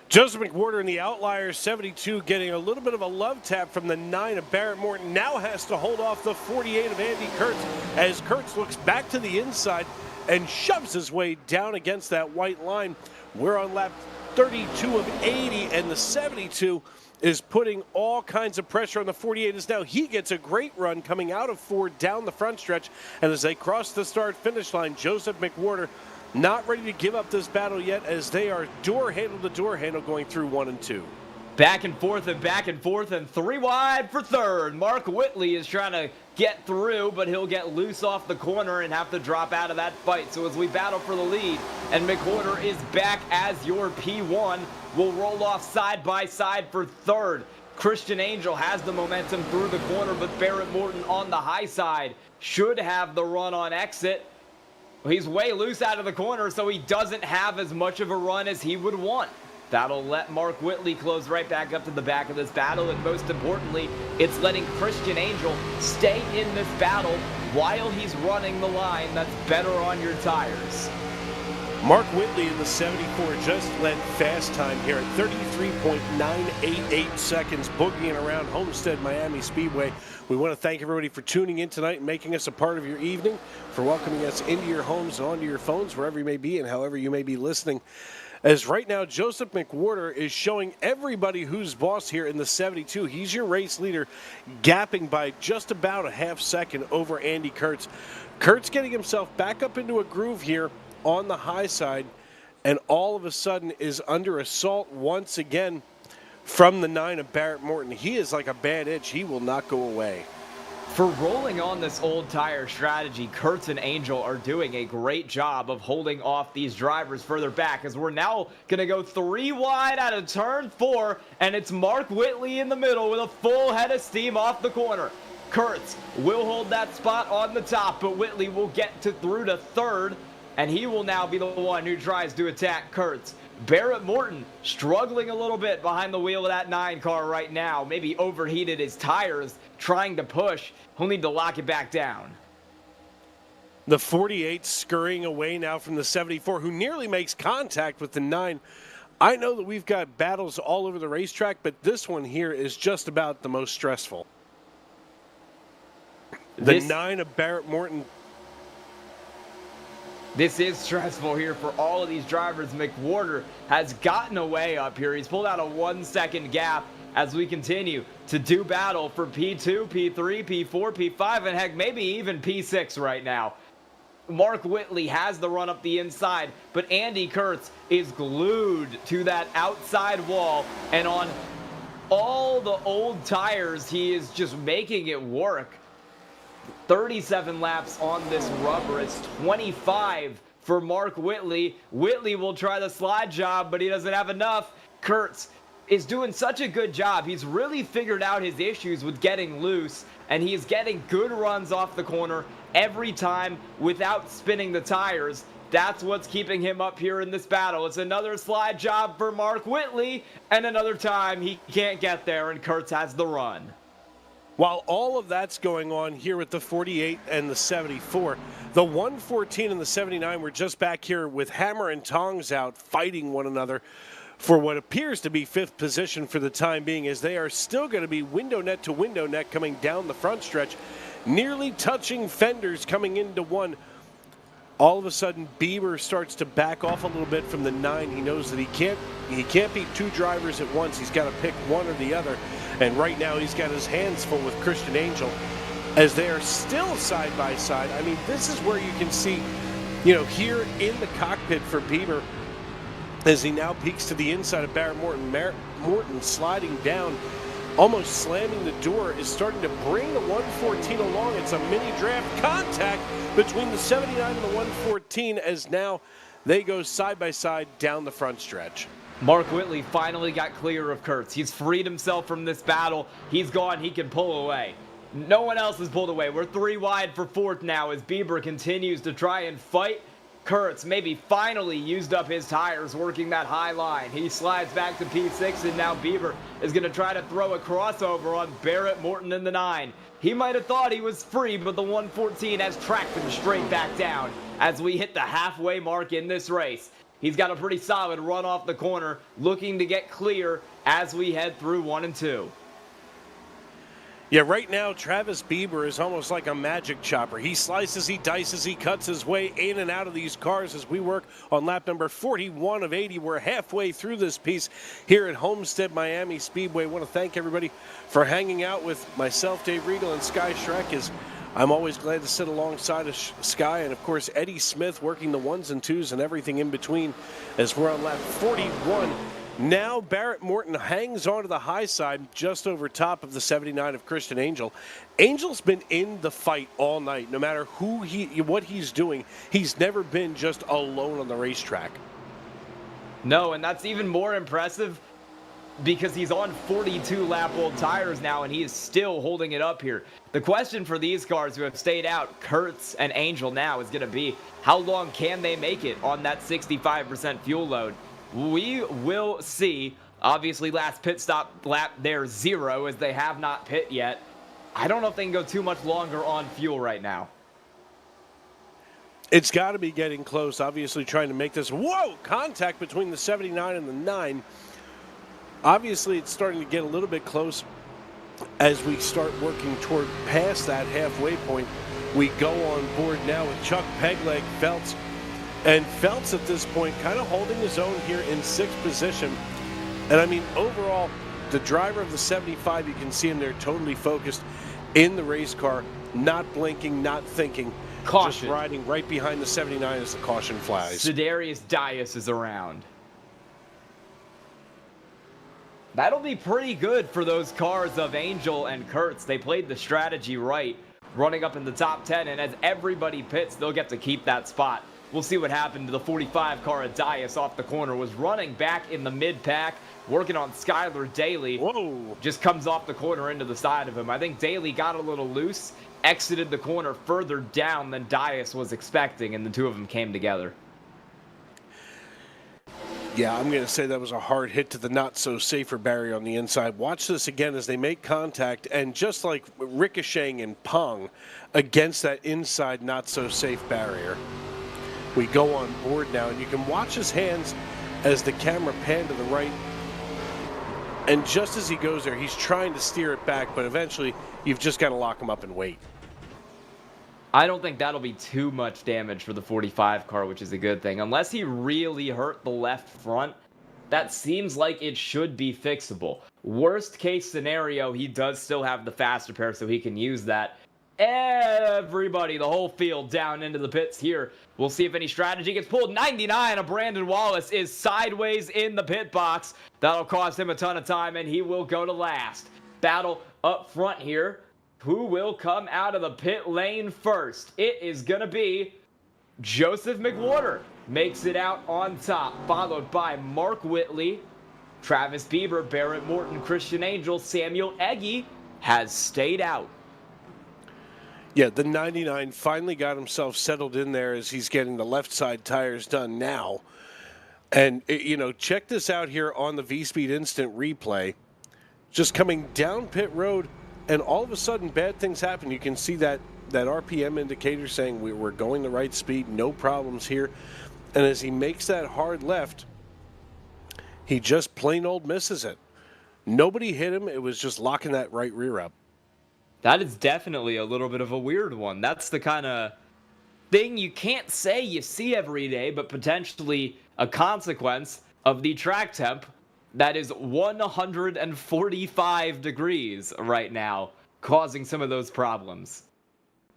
Joseph McWhorter in the outlier, 72, getting a little bit of a love tap from the 9 of Barrett Morton. Now has to hold off the 48 of Andy Kurtz as Kurtz looks back to the inside and shoves his way down against that white line. We're on lap 32 of 80, and the 72 is putting all kinds of pressure on the 48 as now he gets a great run coming out of 4 down the front stretch. And as they cross the start-finish line, Joseph McWhorter not ready to give up this battle yet as they are door handle to door handle going through 1 and 2. Back and forth and 3 wide for third. Mark Whitley is trying to get through, but he'll get loose off the corner and have to drop out of that fight. So as we battle for the lead, and McWhorter is back as your P1, we'll roll off side by side for third. Christian Angel has the momentum through the corner, but Barrett Morton on the high side should have the run on exit. He's way loose out of the corner, so he doesn't have as much of a run as he would want. That'll let Mark Whitley close right back up to the back of this battle, and most importantly, it's letting Christian Angel stay in this battle while he's running the line that's better on your tires. Mark Whitley in the 74 just led fast time here at 33.988 seconds, boogieing around Homestead Miami Speedway. We want to thank everybody for tuning in tonight and making us a part of your evening, for welcoming us into your homes and onto your phones, wherever you may be and however you may be listening. As right now, Joseph McWhorter is showing everybody who's boss here in the 72. He's your race leader, gapping by just about a half second over Andy Kurtz. Kurtz getting himself back up into a groove here on the high side, and all of a sudden is under assault once again from the 9 of Barrett Morton. He is like a bad itch. He will not go away. For rolling on this old tire strategy, Kurtz and Angel are doing a great job of holding off these drivers further back, as we're now going to go 3 wide out of turn 4, and it's Mark Whitley in the middle with a full head of steam off the corner. Kurtz will hold that spot on the top, but Whitley will get through to third, and he will now be the one who tries to attack Kurtz. Barrett Morton struggling a little bit behind the wheel of that 9 car right now. Maybe overheated his tires trying to push. He'll need to lock it back down. The 48 scurrying away now from the 74, who nearly makes contact with the 9. I know that we've got battles all over the racetrack, but this one here is just about the most stressful. The 9 of Barrett Morton. This is stressful here for all of these drivers. McWhorter has gotten away up here. He's pulled out a 1-second gap as we continue to do battle for P2, P3, P4, P5, and heck, maybe even P6 right now. Mark Whitley has the run up the inside, but Andy Kurtz is glued to that outside wall, and on all the old tires, he is just making it work. 37 laps on this rubber. It's 25 for Mark Whitley. Whitley will try the slide job, but he doesn't have enough. Kurtz is doing such a good job. He's really figured out his issues with getting loose, and he is getting good runs off the corner every time without spinning the tires. That's what's keeping him up here in this battle. It's another slide job for Mark Whitley, and another time he can't get there, and Kurtz has the run. While all of that's going on here with the 48 and the 74, the 114 and the 79 were just back here with hammer and tongs out, fighting one another for what appears to be 5th position for the time being, as they are still going to be window net to window net coming down the front stretch, nearly touching fenders coming into one. All of a sudden, Bieber starts to back off a little bit from the 9. He knows that he can't beat 2 drivers at once. He's got to pick one or the other. And right now, he's got his hands full with Christian Angel, as they are still side by side. I mean, this is where you can see, here in the cockpit for Bieber, as he now peeks to the inside of Barrett Morton. Morton sliding down, almost slamming the door, is starting to bring the 114 along. It's a mini draft contact between the 79 and the 114, as now they go side by side down the front stretch. Mark Whitley finally got clear of Kurtz. He's freed himself from this battle. He's gone. He can pull away. No one else has pulled away. We're 3 wide for 4th now as Bieber continues to try and fight. Kurtz maybe finally used up his tires working that high line. He slides back to P6, and now Bieber is going to try to throw a crossover on Barrett Morton in the 9. He might have thought he was free, but the 114 has tracked him straight back down as we hit the halfway mark in this race. He's got a pretty solid run off the corner, looking to get clear as we head through 1 and 2. Yeah, right now, Travis Bieber is almost like a magic chopper. He slices, he dices, he cuts his way in and out of these cars as we work on lap number 41 of 80. We're halfway through this piece here at Homestead Miami Speedway. I want to thank everybody for hanging out with myself, Dave Regal, and Sky Shrek. I'm always glad to sit alongside of Sky, and of course Eddie Smith working the 1s and 2s and everything in between as we're on lap 41. Now Barrett Morton hangs on to the high side just over top of the 79 of Christian Angel. Angel's been in the fight all night. No matter what he's doing, he's never been just alone on the racetrack. No, and that's even more impressive because he's on 42 lap old tires now and he is still holding it up here. The question for these cars who have stayed out, Kurtz and Angel now, is going to be how long can they make it on that 65% fuel load? We will see. Obviously, last pit stop lap, they're 0 as they have not pit yet. I don't know if they can go too much longer on fuel right now. It's got to be getting close. Obviously, trying to make this, contact between the 79 and the 9. Obviously, it's starting to get a little bit close as we start working toward past that halfway point. We go on board now with Chuck Pegleg, Feltz. And Feltz at this point kind of holding his own here in 6th position. And I mean, overall, the driver of the 75, you can see him there totally focused in the race car, not blinking, not thinking. Caution. Just riding right behind the 79 as the caution flies. Sedarius Dias is around. That'll be pretty good for those cars of Angel and Kurtz. They played the strategy right, running up in the top 10, and as everybody pits, they'll get to keep that spot. We'll see what happened to the 45 car of Dias off the corner. Was running back in the mid-pack, working on Skylar Daly. Whoa. Just comes off the corner into the side of him. I think Daly got a little loose, exited the corner further down than Dias was expecting, and the two of them came together. Yeah, I'm going to say that was a hard hit to the not-so-safer barrier on the inside. Watch this again as they make contact, and just like ricocheting and pong against that inside not-so-safe barrier. We go on board now, and you can watch his hands as the camera pan to the right. And just as he goes there, he's trying to steer it back, but eventually you've just got to lock him up and wait. I don't think that'll be too much damage for the 45 car, which is a good thing. Unless he really hurt the left front, that seems like it should be fixable. Worst case scenario, he does still have the faster pair, so he can use that. Everybody, the whole field down into the pits here. We'll see if any strategy gets pulled. 99 of Brandon Wallace is sideways in the pit box. That'll cost him a ton of time, and he will go to last. Battle up front here. Who will come out of the pit lane first? It is going to be Joseph McWhorter. Makes it out on top, followed by Mark Whitley, Travis Bieber, Barrett Morton, Christian Angel, Samuel Eggy has stayed out. Yeah, the 99 finally got himself settled in there as he's getting the left side tires done now. And, you know, check this out here on the V-Speed Instant Replay. Just coming down pit road, and all of a sudden bad things happen. You can see that RPM indicator saying we're going the right speed, no problems here. And as he makes that hard left, he just plain old misses it. Nobody hit him. It was just locking that right rear up. That is definitely a little bit of a weird one. That's the kind of thing you can't say you see every day, but potentially a consequence of the track temp that is 145 degrees right now, causing some of those problems.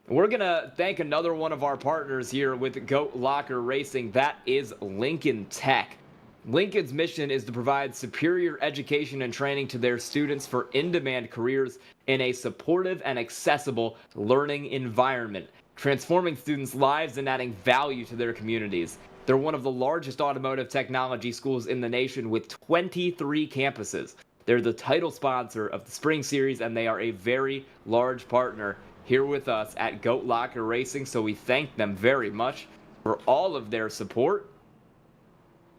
We're going to thank another one of our partners here with Goat Locker Racing. That is Lincoln Tech. Lincoln's mission is to provide superior education and training to their students for in-demand careers in a supportive and accessible learning environment, transforming students' lives and adding value to their communities. They're one of the largest automotive technology schools in the nation with 23 campuses. They're the title sponsor of the Spring Series, and they are a very large partner here with us at Goat Locker Racing, so we thank them very much for all of their support.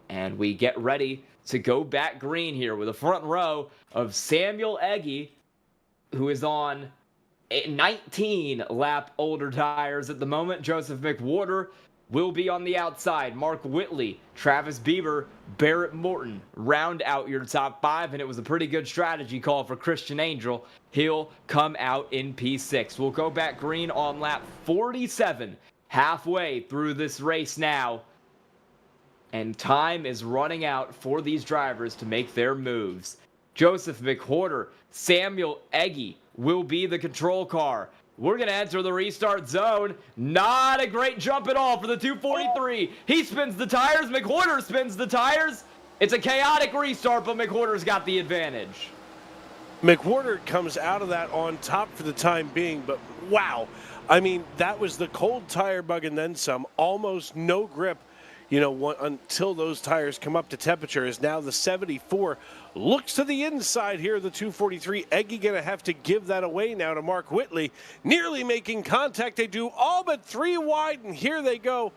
And we get ready to go back green here with a front row of Samuel Eggy, who is on 19 lap older tires at the moment. Joseph McWhorter will be on the outside. Mark Whitley, Travis Bieber, Barrett Morton round out your top 5, and it was a pretty good strategy call for Christian Angel. He'll come out in P6. We'll go back green on lap 47, halfway through this race now. And time is running out for these drivers to make their moves. Joseph McWhorter, Samuel Eggy will be the control car. We're going to enter the restart zone. Not a great jump at all for the 243. He spins the tires. McWhorter spins the tires. It's a chaotic restart, but McWhorter's got the advantage. McWhorter comes out of that on top for the time being, but wow. I mean, that was the cold tire bug and then some. Almost no grip, until those tires come up to temperature. Is now the 74 looks to the inside here, the 243. Eggy going to have to give that away now to Mark Whitley. Nearly making contact. They do all but 3 wide, and here they go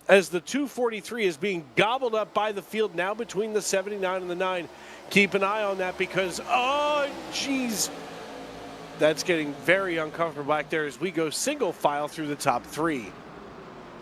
as the 243 is being gobbled up by the field now between the 79 and the 9. Keep an eye on that because, oh, geez, that's getting very uncomfortable back there as we go single file through the top 3.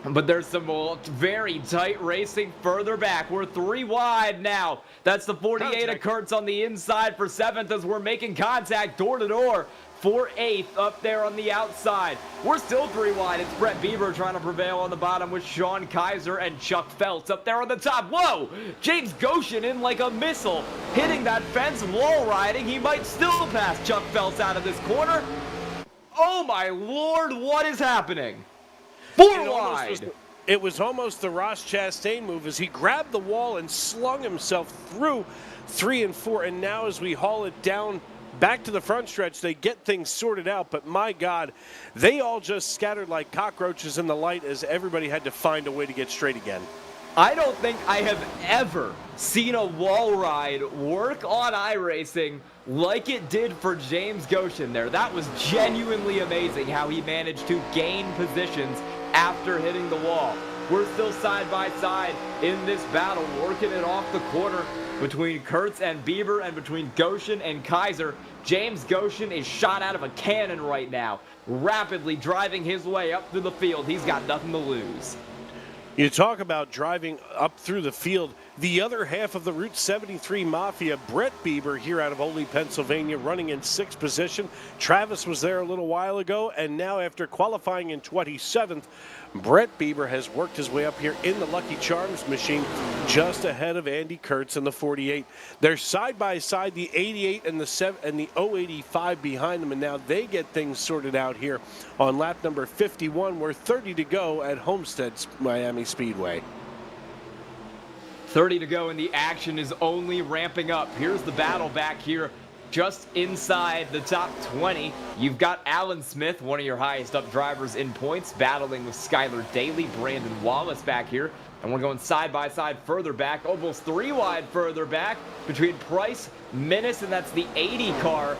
But there's some very tight racing further back. We're 3 wide now. That's the 48 of Kurtz on the inside for 7th as we're making contact door to door for 8th up there on the outside. We're still 3 wide. It's Brett Bieber trying to prevail on the bottom with Sean Kaiser and Chuck Phelps up there on the top. Whoa! James Goshen in like a missile, hitting that fence, wall riding. He might still pass Chuck Phelps out of this corner. Oh my Lord, what is happening? 4 wide. It was almost the Ross Chastain move as he grabbed the wall and slung himself through 3 and 4. And now as we haul it down back to the front stretch, they get things sorted out. But my God, they all just scattered like cockroaches in the light as everybody had to find a way to get straight again. I don't think I have ever seen a wall ride work on iRacing like it did for James Goshen there. That was genuinely amazing how he managed to gain positions after hitting the wall. We're still side by side in this battle, working it off the corner between Kurtz and Bieber and between Goshen and Kaiser. James Goshen is shot out of a cannon right now, rapidly driving his way up through the field. He's got nothing to lose. You talk about driving up through the field. The other half of the Route 73 Mafia, Brett Bieber here out of Oley, Pennsylvania, running in 6th position. Travis was there a little while ago, and now after qualifying in 27th, Brett Bieber has worked his way up here in the Lucky Charms machine just ahead of Andy Kurtz in the 48. They're side by side, the 88 and the 085 behind them, and now they get things sorted out here on lap number 51. We're 30 to go at Homestead Miami Speedway. 30 to go and the action is only ramping up. Here's the battle back here just inside the top 20. You've got Alan Smith, one of your highest up drivers in points, battling with Skylar Daly, Brandon Wallace back here. And we're going side by side further back, almost 3 wide further back between Price, Minnis, and that's the 80 car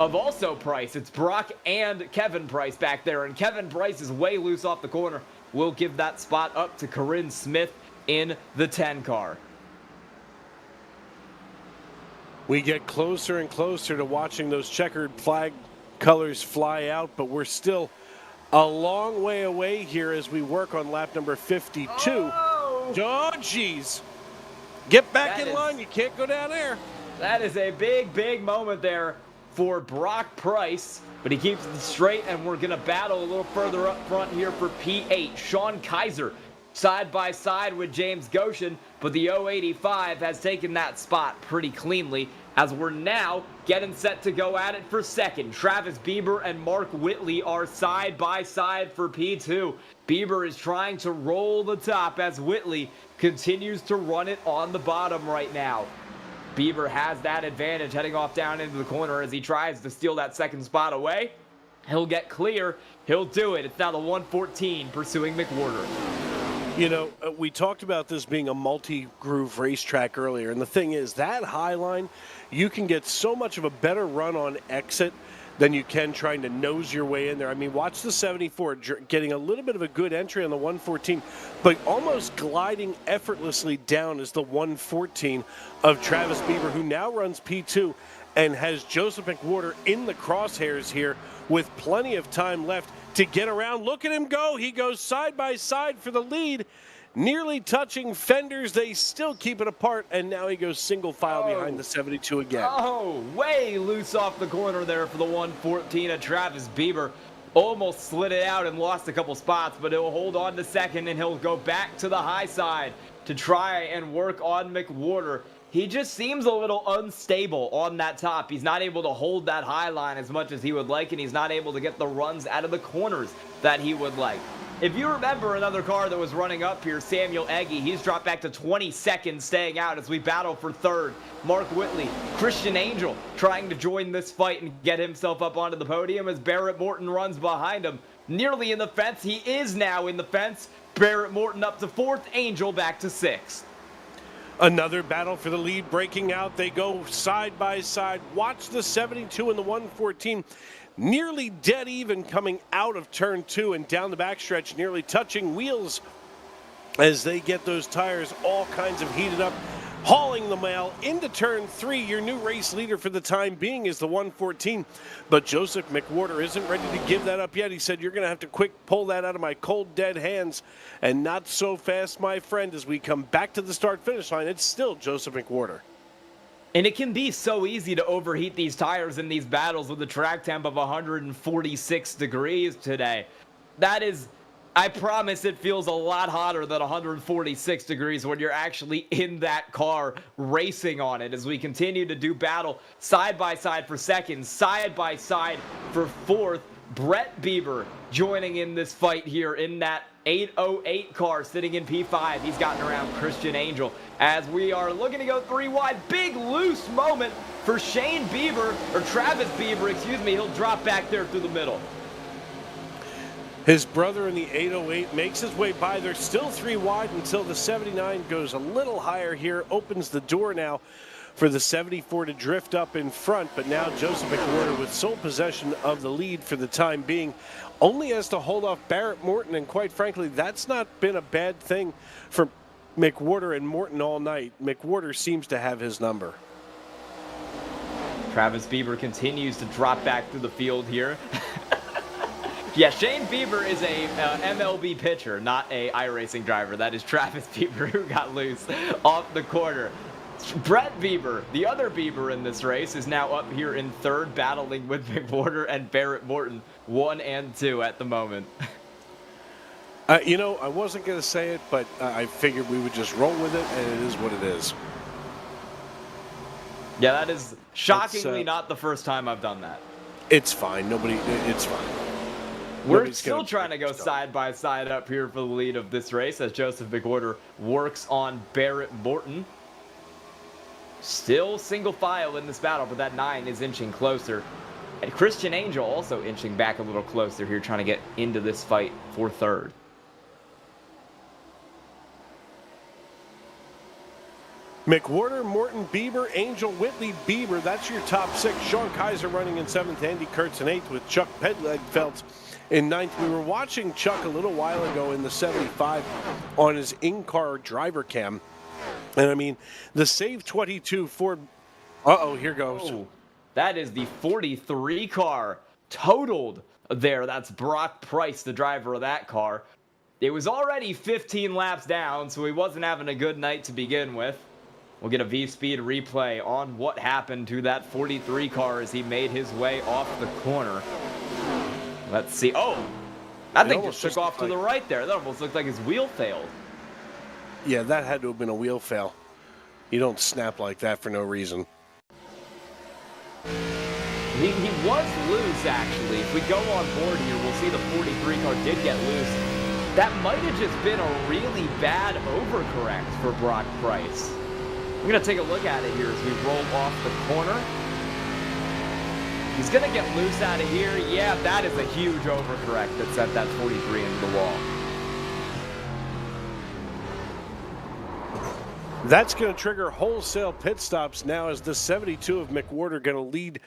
of also Price. It's Brock and Kevin Price back there, and Kevin Price is way loose off the corner. We'll give that spot up to Corinne Smith in the 10 car. We get closer and closer to watching those checkered flag colors fly out, but we're still a long way away here as we work on lap number 52. Oh, jeez. Get back in line. You can't go down there. That is a big, big moment there for Brock Price, but he keeps it straight, and we're going to battle a little further up front here for P8. Sean Kaiser side by side with James Goshen, but the 085 has taken that spot pretty cleanly as we're now getting set to go at it for second. Travis Bieber and Mark Whitley are side by side for P2. Bieber is trying to roll the top as Whitley continues to run it on the bottom right now. Bieber has that advantage heading off down into the corner as he tries to steal that second spot away. He'll get clear. He'll do it. It's now the 114 pursuing McWhorter. You know, we talked about this being a multi-groove racetrack earlier, and the thing is, that high line, you can get so much of a better run on exit than you can trying to nose your way in there. I mean, watch the 74 getting a little bit of a good entry on the 114, but almost gliding effortlessly down is the 114 of Travis Bieber, who now runs P2 and has Joseph McWhorter in the crosshairs here with plenty of time left to get around. Look at him go. He goes side by side for the lead, nearly touching fenders. They still keep it apart, and now he goes single file behind the 72 again. Oh, way loose off the corner there for the 114 of Travis Bieber. Almost slid it out and lost a couple spots, but he'll hold on to second, and he'll go back to the high side to try and work on McWhorter. He just seems a little unstable on that top. He's not able to hold that high line as much as he would like, and he's not able to get the runs out of the corners that he would like. If you remember another car that was running up here, Samuel Eggy, he's dropped back to 22nd, staying out as we battle for third. Mark Whitley, Christian Angel trying to join this fight and get himself up onto the podium as Barrett Morton runs behind him. Nearly in the fence. He is now in the fence. Barrett Morton up to 4th, Angel back to 6th. Another battle for the lead breaking out. They go side by side. Watch the 72 and the 114. Nearly dead even coming out of turn 2 and down the backstretch, nearly touching wheels as they get those tires all kinds of heated up, hauling the mail into turn 3. Your new race leader for the time being is the 114, but Joseph McWhorter isn't ready to give that up yet. He said, "You're going to have to quick pull that out of my cold, dead hands, and not so fast, my friend." As we come back to the start-finish line, it's still Joseph McWhorter. And it can be so easy to overheat these tires in these battles with a track temp of 146 degrees today. That is, I promise it feels a lot hotter than 146 degrees when you're actually in that car racing on it as we continue to do battle side by side for second, side by side for 4th. Brett Bieber joining in this fight here in that 808 car sitting in P5. He's gotten around Christian Angel as we are looking to go 3 wide. Big loose moment for Shane Bieber, or Travis Bieber, excuse me. He'll drop back there through the middle. His brother in the 808 makes his way by. They're still 3 wide until the 79 goes a little higher here, opens the door now for the 74 to drift up in front, but now Joseph McWhorter with sole possession of the lead for the time being, only has to hold off Barrett Morton, and quite frankly, that's not been a bad thing for McWhorter and Morton all night. McWhorter seems to have his number. Travis Bieber continues to drop back through the field here. Yeah, Shane Bieber is a MLB pitcher, not a iRacing driver. That is Travis Bieber who got loose off the corner. Brett Bieber, the other Bieber in this race, is now up here in 3rd, battling with McWhorter and Barrett Morton, 1 and 2 at the moment. You know, I wasn't going to say it, but I figured we would just roll with it, and it is what it is. Yeah, that is shockingly not the first time I've done that. It's fine. It's fine. We're still trying to go side by side up here for the lead of this race as Joseph McWhorter works on Barrett Morton. Still single file in this battle, but that 9 is inching closer. And Christian Angel also inching back a little closer here, trying to get into this fight for 3rd. McWhorter, Morton, Bieber, Angel, Whitley, Bieber. That's your top 6. Sean Kaiser running in 7th, Andy Kurtz in 8th with Chuck Pedlegfeld in 9th. We were watching Chuck a little while ago in the 75 on his in-car driver cam. And I mean, the Save 22 Ford. Here goes. Oh, that is the 43 car totaled there. That's Brock Price, the driver of that car. It was already 15 laps down, so he wasn't having a good night to begin with. We'll get a V-Speed replay on what happened to that 43 car as he made his way off the corner. Let's see. Oh, that thing just took off to the right there. That almost looked like his wheel failed. Yeah, that had to have been a wheel fail. You don't snap like that for no reason. He was loose, actually. If we go on board here, we'll see the 43 car did get loose. That might have just been a really bad overcorrect for Brock Price. I'm going to take a look at it here as we roll off the corner. He's going to get loose out of here. Yeah, that is a huge overcorrect that sent that 43 into the wall. That's going to trigger wholesale pit stops now as the 72 of McWhorter going to lead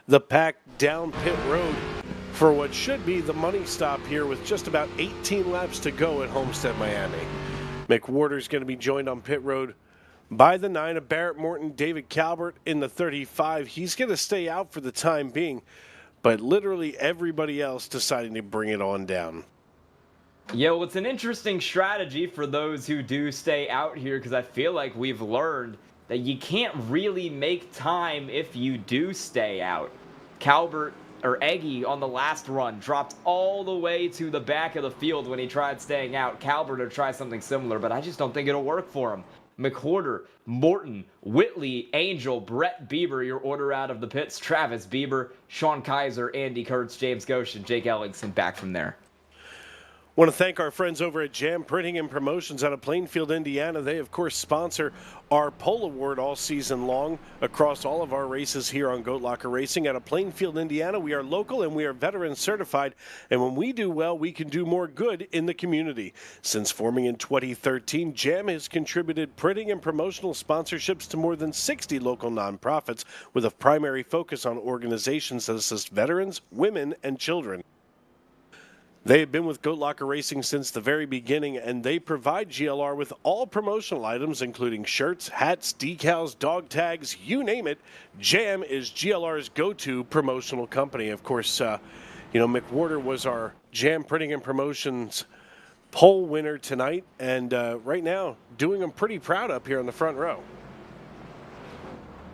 the pack down pit road for what should be the money stop here with just about 18 laps to go at Homestead, Miami. McWhorter's going to be joined on pit road by the 9 of Barrett Morton, David Calvert in the 35. He's going to stay out for the time being, but literally everybody else deciding to bring it on down. Yeah, well, it's an interesting strategy for those who do stay out here because I feel like we've learned that you can't really make time if you do stay out. Calvert, or Eggy, on the last run dropped all the way to the back of the field when he tried staying out. Calvert will try something similar, but I just don't think it'll work for him. McWhorter, Morton, Whitley, Angel, Brett Bieber, your order out of the pits. Travis Bieber, Sean Kaiser, Andy Kurtz, James Goshen, Jake Ellingson back from there. Want to thank our friends over at Jam Printing and Promotions out of Plainfield, Indiana. They, of course, sponsor our Pole Award all season long across all of our races here on Goat Locker Racing. Out of Plainfield, Indiana, we are local and we are veteran certified. And when we do well, we can do more good in the community. Since forming in 2013, Jam has contributed printing and promotional sponsorships to more than 60 local nonprofits with a primary focus on organizations that assist veterans, women, and children. They have been with Goat Locker Racing since the very beginning, and they provide GLR with all promotional items, including shirts, hats, decals, dog tags, you name it. Jam is GLR's go-to promotional company. Of course, McWhorter was our Jam Printing and Promotions pole winner tonight, and right now doing him pretty proud up here on the front row.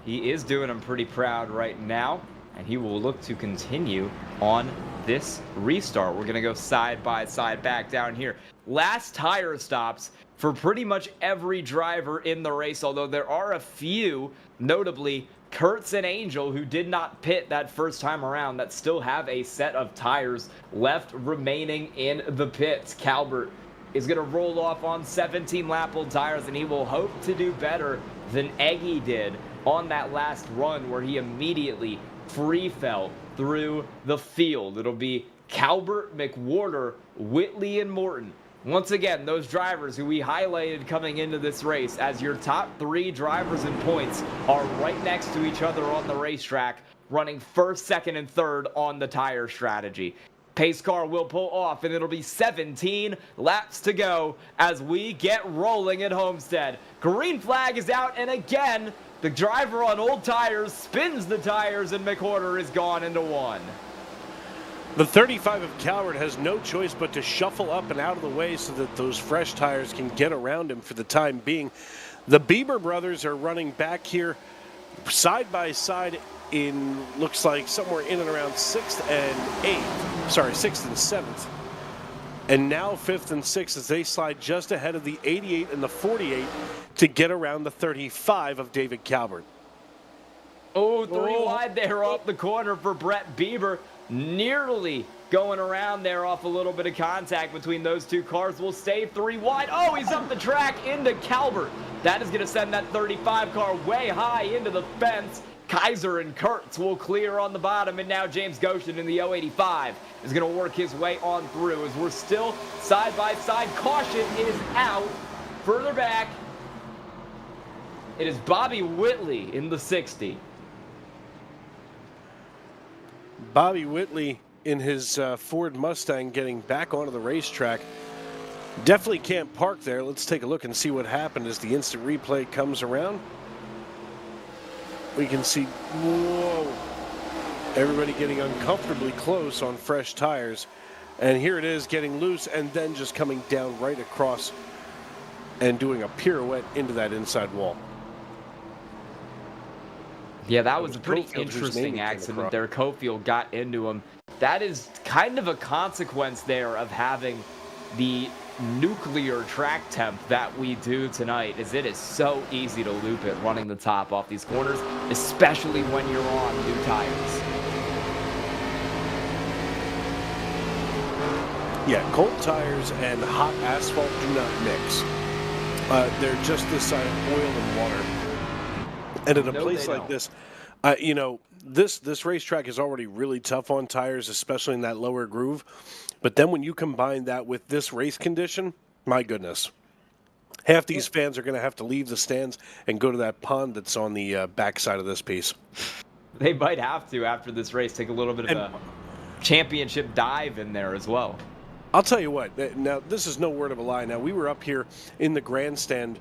He is doing him pretty proud right now, and he will look to continue on this restart. We're going to go side by side back down here. Last tire stops for pretty much every driver in the race, although there are a few, notably Kurtz and Angel, who did not pit that first time around, that still have a set of tires left remaining in the pits. Calvert is going to roll off on 17-lap-old tires, and he will hope to do better than Eggy did on that last run where he immediately free fell through the field. It'll be Calvert, McWhorter, Whitley, and Morton. Once again, those drivers who we highlighted coming into this race as your top 3 drivers in points are right next to each other on the racetrack, running first, second, and third on the tire strategy. Pace car will pull off, and it'll be 17 laps to go as we get rolling at Homestead. Green flag is out, and again, the driver on old tires spins the tires, and McWhorter is gone into one. The 35 of Calvert has no choice but to shuffle up and out of the way so that those fresh tires can get around him for the time being. The Bieber brothers are running back here side by side in, looks like, somewhere in and around 6th and 7th. And now 5th and 6th as they slide just ahead of the 88 and the 48 to get around the 35 of David Calvert. Oh, 3 wide there off the corner for Brett Bieber. Nearly going around there off a little bit of contact between those two cars. Will stay 3 wide. Oh, he's up the track into Calvert. That is going to send that 35 car way high into the fence. Kaiser and Kurtz will clear on the bottom, and now James Goshen in the 085 is going to work his way on through as we're still side by side. Caution is out. Further back, it is Bobby Whitley in the 60. Bobby Whitley in his Ford Mustang getting back onto the racetrack. Definitely can't park there. Let's take a look and see what happened as the instant replay comes around. We can see, whoa, everybody getting uncomfortably close on fresh tires. And here it is getting loose and then just coming down right across and doing a pirouette into that inside wall. Yeah, that was a pretty interesting accident there. Cofield got into him. That is kind of a consequence there of having the nuclear track temp that we do tonight, as it is so easy to loop it running the top off these corners, especially when you're on new tires. Yeah, cold tires and hot asphalt do not mix. They're just this side of oil and water. And in a place like this, this racetrack is already really tough on tires, especially in that lower groove. But then when you combine that with this race condition, my goodness. Half these fans are going to have to leave the stands and go to that pond that's on the backside of this piece. They might have to after this race take a little bit of a championship dive in there as well. I'll tell you what, now this is no word of a lie. Now we were up here in the grandstand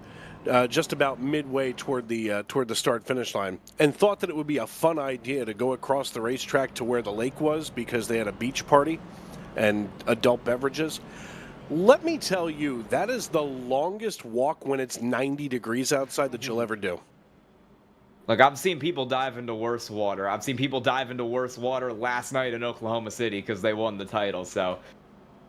just about midway toward the start-finish line and thought that it would be a fun idea to go across the racetrack to where the lake was because they had a beach party and adult beverages. Let me tell you, that is the longest walk when it's 90 degrees outside that you'll ever do. Look, I've seen people dive into worse water. I've seen people dive into worse water last night in Oklahoma City because they won the title. So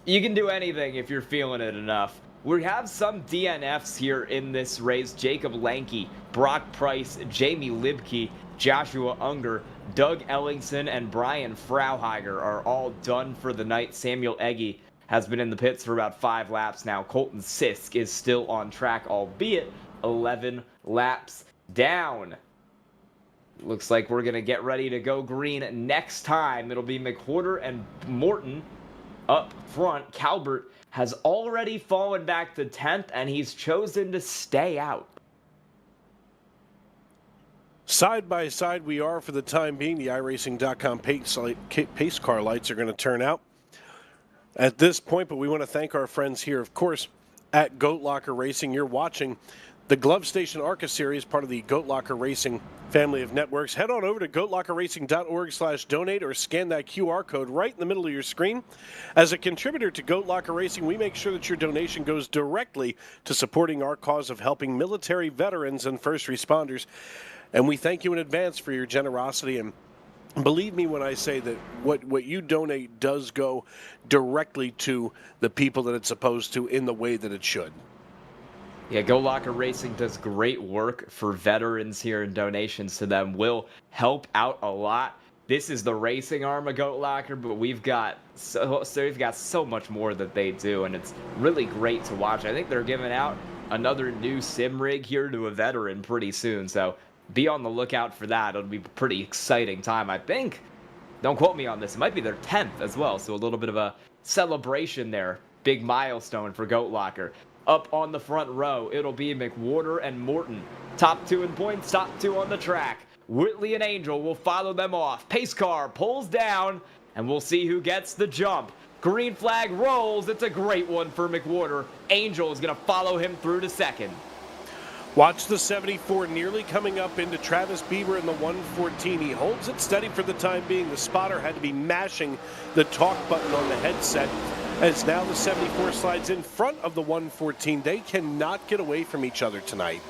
you can do anything if you're feeling it enough. We have some DNFs here in this race. Jacob Lanke, Brock Price, Jamie Libke, Joshua Unger, Doug Ellingson, and Brian Frauheiger are all done for the night. Samuel Eggy has been in the pits for about 5 laps now. Colton Sisk is still on track, albeit 11 laps down. Looks like we're going to get ready to go green next time. It'll be McWhorter and Morton up front. Calvert has already fallen back to 10th, and he's chosen to stay out. Side by side we are for the time being. The iRacing.com pace car lights are going to turn out at this point, but we want to thank our friends here, of course, at Goat Locker Racing. You're watching the Glove Station ARCA series, part of the Goat Locker Racing family of networks. Head on over to goatlockerracing.org/donate or scan that QR code right in the middle of your screen. As a contributor to Goat Locker Racing, we make sure that your donation goes directly to supporting our cause of helping military veterans and first responders. And we thank you in advance for your generosity. And believe me when I say that what you donate does go directly to the people that it's supposed to in the way that it should. Yeah, Go Locker Racing does great work for veterans here, and donations to them will help out a lot. This is the racing arm of Goat Locker, but we've got so much more that they do, and it's really great to watch. I think they're giving out another new sim rig here to a veteran pretty soon, so be on the lookout for that. It'll be a pretty exciting time, I think. Don't quote me on this. It might be their 10th as well, so a little bit of a celebration there. Big milestone for Goat Locker. Up on the front row, it'll be McWhorter and Morton. Top 2 in points, top 2 on the track. Whitley and Angel will follow them off. Pace car pulls down, and we'll see who gets the jump. Green flag rolls. It's a great one for McWhorter. Angel is going to follow him through to second. Watch the 74 nearly coming up into Travis Bieber in the 114. He holds it steady for the time being. The spotter had to be mashing the talk button on the headset. As now the 74 slides in front of the 114. They cannot get away from each other tonight.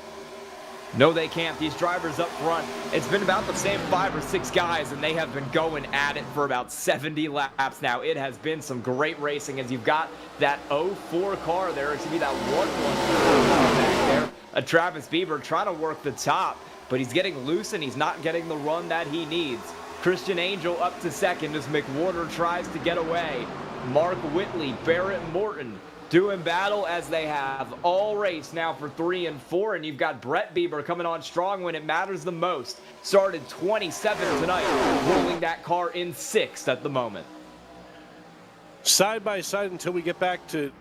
No, they can't. These drivers up front, it's been about the same 5 or 6 guys, and they have been going at it for about 70 laps now. It has been some great racing as you've got that 04 car there. It's going to be that 1-1 back there. Travis Bieber trying to work the top, but he's getting loose and he's not getting the run that he needs. Christian Angel up to second as McWhorter tries to get away. Mark Whitley, Barrett Morton doing battle as they have all race now for 3 and 4, and you've got Brett Bieber coming on strong when it matters the most. Started 27 tonight, rolling that car in 6th at the moment. Side by side until we get back to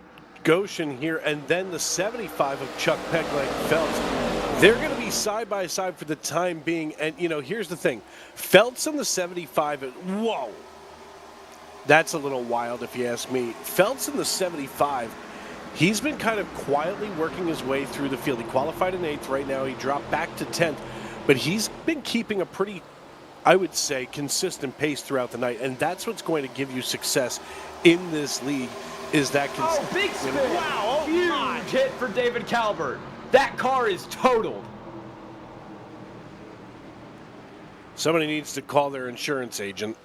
Goshen here, and then the 75 of Chuck Pegleg Phelps. They're going to be side by side for the time being, and here's the thing. Phelps in the 75, whoa. That's a little wild if you ask me. Phelps in the 75, he's been kind of quietly working his way through the field. He qualified in 8th right now. He dropped back to 10th, but he's been keeping a pretty, I would say, consistent pace throughout the night, and that's what's going to give you success in this league is that big spin. Wow, huge hit for David Calvert. That car is totaled. Somebody needs to call their insurance agent.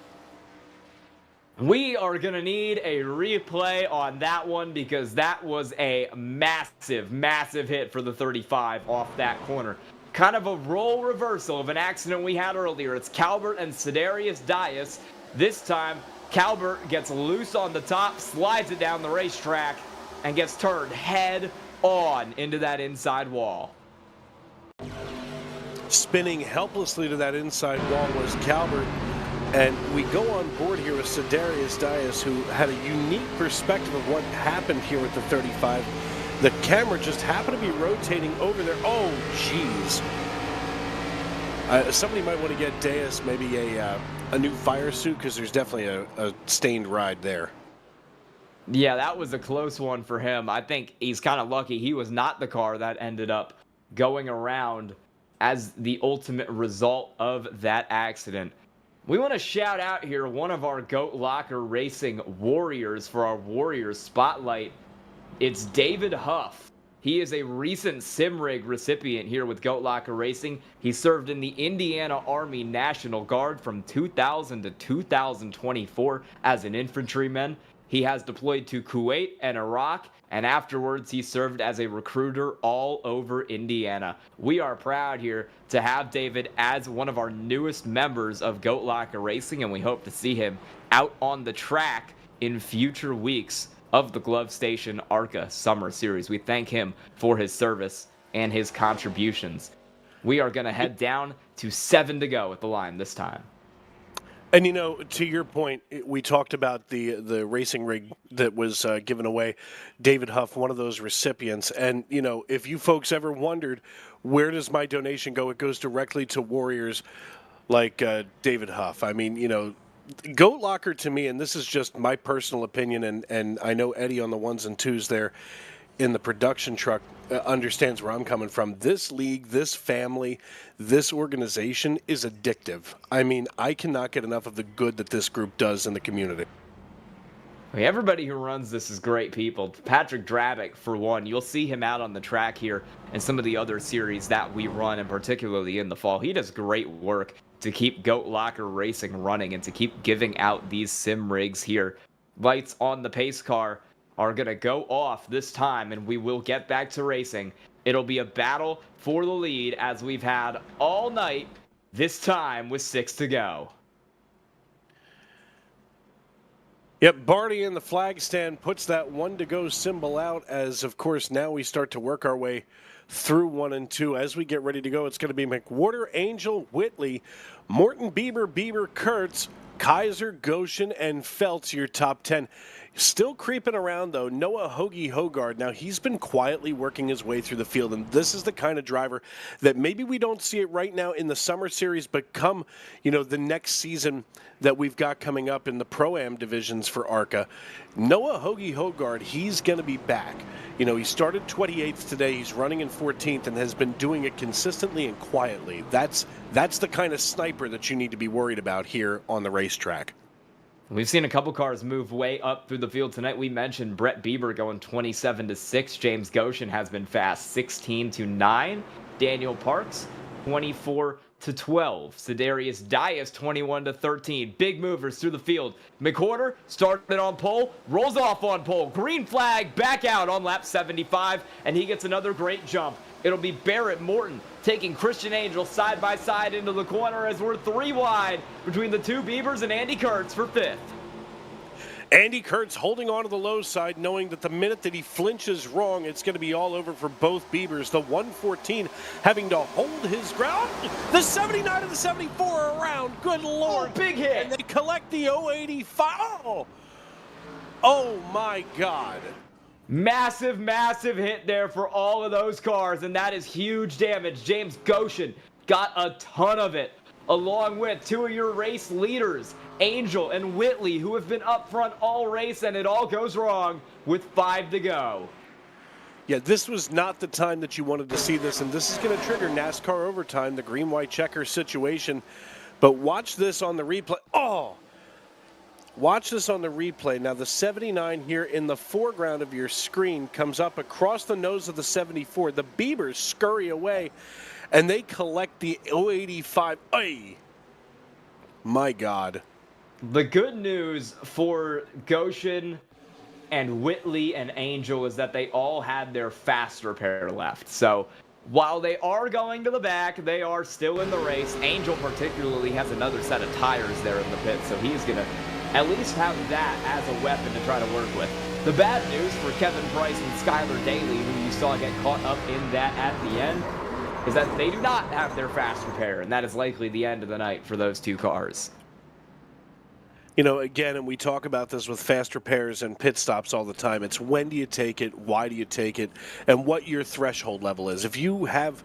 We are going to need a replay on that one because that was a massive, massive hit for the 35 off that corner. Kind of a role reversal of an accident we had earlier. It's Calvert and Cedarius Dias. This time, Calvert gets loose on the top, slides it down the racetrack, and gets turned head on into that inside wall. Spinning helplessly to that inside wall was Calvert. And we go on board here with Cedarius Dias, who had a unique perspective of what happened here with the 35. The camera just happened to be rotating over there. Oh, jeez. Somebody might want to get Dias maybe a new fire suit because there's definitely a stained ride there. Yeah, that was a close one for him. I think he's kind of lucky he was not the car that ended up going around as the ultimate result of that accident. We want to shout out here one of our Goat Locker Racing Warriors for our Warriors Spotlight. It's David Huff. He is a recent SimRig recipient here with Goat Locker Racing. He served in the Indiana Army National Guard from 2000 to 2024 as an infantryman. He has deployed to Kuwait and Iraq, and afterwards he served as a recruiter all over Indiana. We are proud here to have David as one of our newest members of Goat Locker Racing, and we hope to see him out on the track in future weeks of the Glove Station ARCA Summer Series. We thank him for his service and his contributions. We are going to head down to 7 to go at the line this time. And, to your point, we talked about the racing rig that was given away. David Huff, one of those recipients. And, if you folks ever wondered, where does my donation go? It goes directly to warriors like David Huff. I mean, Goat Locker to me, and this is just my personal opinion, and I know Eddie on the ones and twos there in the production truck understands where I'm coming from. This league, this family, this organization is addictive. I mean, I cannot get enough of the good that this group does in the community. Everybody who runs this is great people. Patrick Drabick, for one, you'll see him out on the track here and some of the other series that we run, and particularly in the fall. He does great work to keep Goat Locker Racing running and to keep giving out these sim rigs here. Lights on the pace car are going to go off this time, and we will get back to racing. It'll be a battle for the lead as we've had all night, this time with 6 to go. Yep, Barney in the flag stand puts that 1 to go symbol out as, of course, now we start to work our way through 1 and 2. As we get ready to go, it's going to be McWhorter, Angel, Whitley, Morton, Bieber, Kurtz, Kaiser, Goshen, and Feltz, your top 10. Still creeping around, though, Noah Hoagie Hogard. Now, he's been quietly working his way through the field, and this is the kind of driver that maybe we don't see it right now in the Summer Series, but come, the next season that we've got coming up in the Pro-Am divisions for ARCA, Noah Hoagie Hogard, he's going to be back. He started 28th today. He's running in 14th and has been doing it consistently and quietly. That's the kind of sniper that you need to be worried about here on the racetrack. We've seen a couple cars move way up through the field tonight. We mentioned Brett Bieber going 27 to 6. James Goshen has been fast, 16 to 9. Daniel Parks, 24 to 12. Sedarius Dias, 21 to 13. Big movers through the field. McWhorter started on pole, rolls off on pole. Green flag, back out on lap 75, and he gets another great jump. It'll be Barrett Morton taking Christian Angel side by side into the corner as we're 3 wide between the two Biebers and Andy Kurtz for 5th. Andy Kurtz holding on to the low side, knowing that the minute that he flinches wrong, it's going to be all over for both Biebers. The 114 having to hold his ground. The 79 and the 74 are around. Good Lord. Oh, big hit. And they collect the 085. Oh my God. Massive, massive hit there for all of those cars, and that is huge damage. James Goshen got a ton of it, along with 2 of your race leaders, Angel and Whitley, who have been up front all race, and it all goes wrong with 5 to go. Yeah, this was not the time that you wanted to see this, and this is going to trigger NASCAR overtime, the green-white checker situation. But watch this on the replay. Oh! Watch this on the replay. Now, the 79 here in the foreground of your screen comes up across the nose of the 74. The Biebers scurry away, and they collect the 085. Ay! My God. The good news for Goshen and Whitley and Angel is that they all had their faster pair left. So while they are going to the back, they are still in the race. Angel particularly has another set of tires there in the pit, so he's going to at least have that as a weapon to try to work with. The bad news for Kevin Price and Skylar Daly, who you saw get caught up in that at the end, is that they do not have their faster pair, and that is likely the end of the night for those two cars. Again, and we talk about this with fast repairs and pit stops all the time. It's when do you take it, why do you take it, and what your threshold level is. If you have,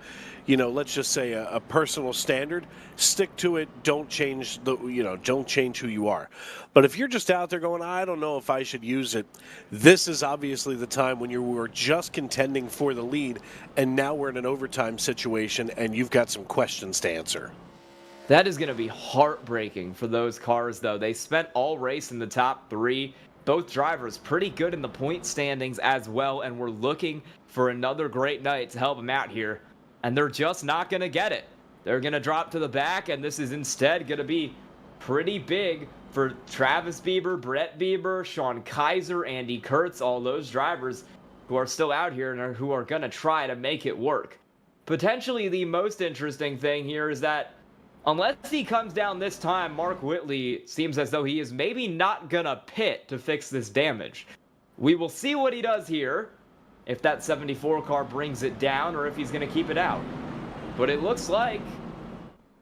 let's just say a personal standard, stick to it. Don't change don't change who you are. But if you're just out there going, I don't know if I should use it, this is obviously the time when you were just contending for the lead, and now we're in an overtime situation, and you've got some questions to answer. That is going to be heartbreaking for those cars, though. They spent all race in the top 3. Both drivers pretty good in the point standings as well, and we're looking for another great night to help them out here. And they're just not going to get it. They're going to drop to the back, and this is instead going to be pretty big for Travis Bieber, Brett Bieber, Sean Kaiser, Andy Kurtz, all those drivers who are still out here and who are going to try to make it work. Potentially the most interesting thing here is that unless he comes down this time, Mark Whitley seems as though he is maybe not going to pit to fix this damage. We will see what he does here, if that 74 car brings it down or if he's going to keep it out. But it looks like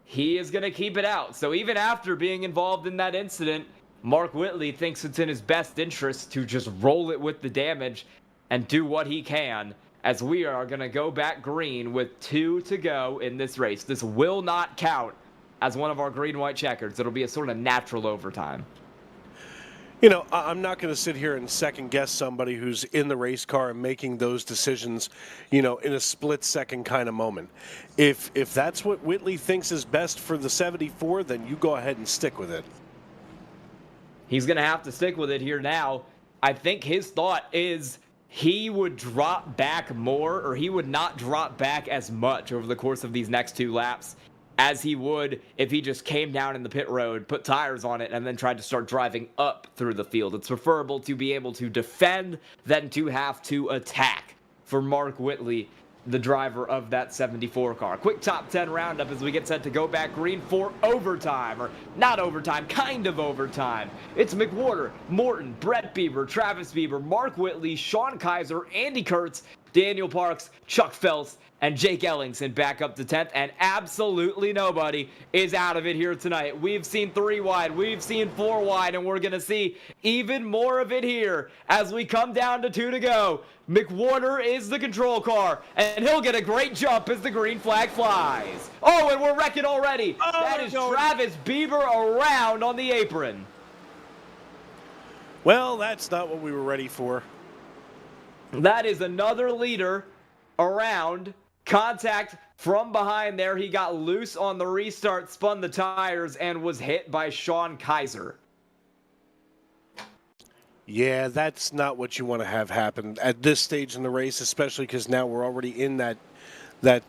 he is going to keep it out. So even after being involved in that incident, Mark Whitley thinks it's in his best interest to just roll it with the damage and do what he can, as we are going to go back green with 2 to go in this race. This will not count as one of our green-white checkers. It'll be a sort of natural overtime. You know, I'm not going to sit here and second-guess somebody who's in the race car and making those decisions, you know, in a split-second kind of moment. If that's what Whitley thinks is best for the 74, then you go ahead and stick with it. He's going to have to stick with it here now. I think his thought is he would drop back more, or he would not drop back as much over the course of these next 2 laps as he would if he just came down in the pit road, put tires on it, and then tried to start driving up through the field. It's preferable to be able to defend than to have to attack for Mark Whitley, the driver of that 74 car. Quick top 10 roundup as we get set to go back green for overtime, or not overtime, kind of overtime. It's McWhorter, Morton, Brett Bieber, Travis Bieber, Mark Whitley, Sean Kaiser, Andy Kurtz, Daniel Parks, Chuck Phelps, and Jake Ellingson back up to 10th, and absolutely nobody is out of it here tonight. We've seen 3 wide, we've seen 4 wide, and we're going to see even more of it here as we come down to 2 to go. McWhorter is the control car, and he'll get a great jump as the green flag flies. Oh, and we're wrecking already. That is Travis Bieber around on the apron. Well, that's not what we were ready for. That is another leader around. Contact from behind there. He got loose on the restart, spun the tires, and was hit by Sean Kaiser. Yeah, that's not what you want to have happen at this stage in the race, especially because now we're already in that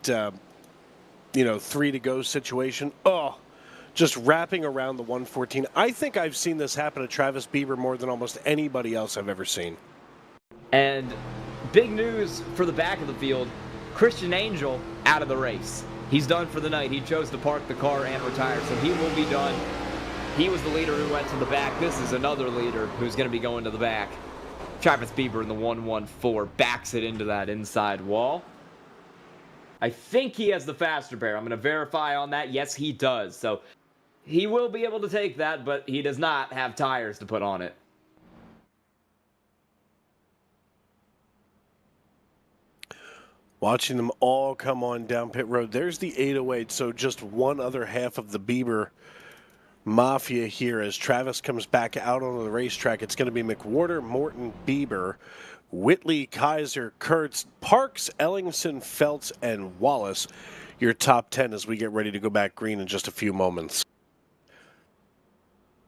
3 to go situation. Oh, just wrapping around the 114. I think I've seen this happen to Travis Bieber more than almost anybody else I've ever seen. And big news for the back of the field. Christian Angel out of the race. He's done for the night. He chose to park the car and retire, so he will be done. He was the leader who went to the back. This is another leader who's going to be going to the back. Travis Bieber in the 114 backs it into that inside wall. I think he has the faster pair. I'm going to verify on that. Yes, he does. So he will be able to take that, but he does not have tires to put on it. Watching them all come on down pit road. There's the 808, so just one other half of the Bieber Mafia here as Travis comes back out onto the racetrack. It's going to be McWhorter, Morton, Bieber, Whitley, Kaiser, Kurtz, Parks, Ellingson, Feltz, and Wallace. Your top 10 as we get ready to go back green in just a few moments.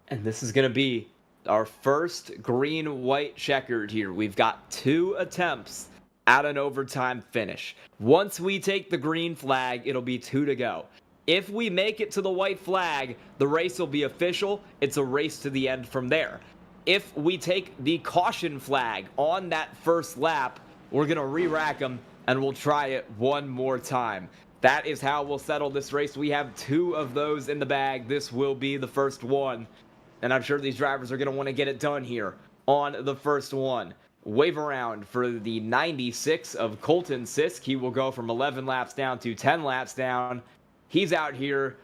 And this is going to be our first green-white checkered here. We've got 2 attempts at an overtime finish. Once we take the green flag, it'll be 2 to go. If we make it to the white flag, the race will be official. It's a race to the end from there. If we take the caution flag on that first lap, we're going to re-rack them and we'll try it one more time. That is how we'll settle this race. We have 2 of those in the bag. This will be the first one. And I'm sure these drivers are going to want to get it done here on the first one. Wave around for the 96 of Colton Sisk. He will go from 11 laps down to 10 laps down. He's out here.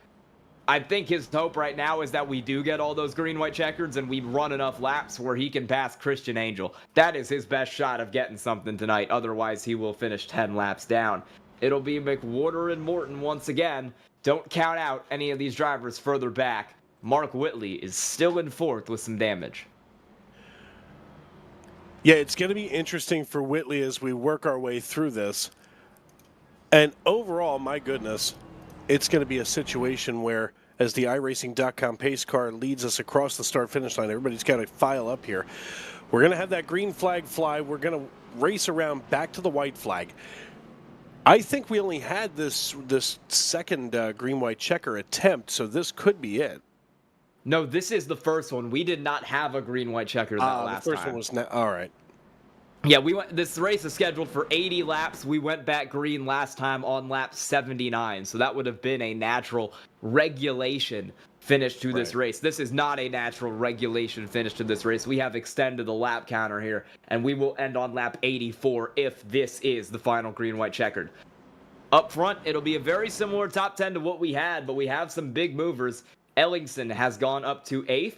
I think his hope right now is that we do get all those green-white checkers and we run enough laps where he can pass Christian Angel. That is his best shot of getting something tonight. Otherwise, he will finish 10 laps down. It'll be McWhorter and Morton once again. Don't count out any of these drivers further back. Mark Whitley is still in 4th with some damage. Yeah, it's going to be interesting for Whitley as we work our way through this. And overall, my goodness, it's going to be a situation where, as the iRacing.com pace car leads us across the start-finish line, everybody's got to file up here. We're going to have that green flag fly. We're going to race around back to the white flag. I think we only had this second green-white checker attempt, so this could be it. No, this is the first one. We did not have a green-white checker that last time. The first one was not. All right. Yeah, this race is scheduled for 80 laps. We went back green last time on lap 79, so that would have been a natural regulation finish to this race. This is not a natural regulation finish to this race. We have extended the lap counter here, and we will end on lap 84 if this is the final green-white checkered. Up front, it'll be a very similar top 10 to what we had, but we have some big movers. Ellingson has gone up to 8th.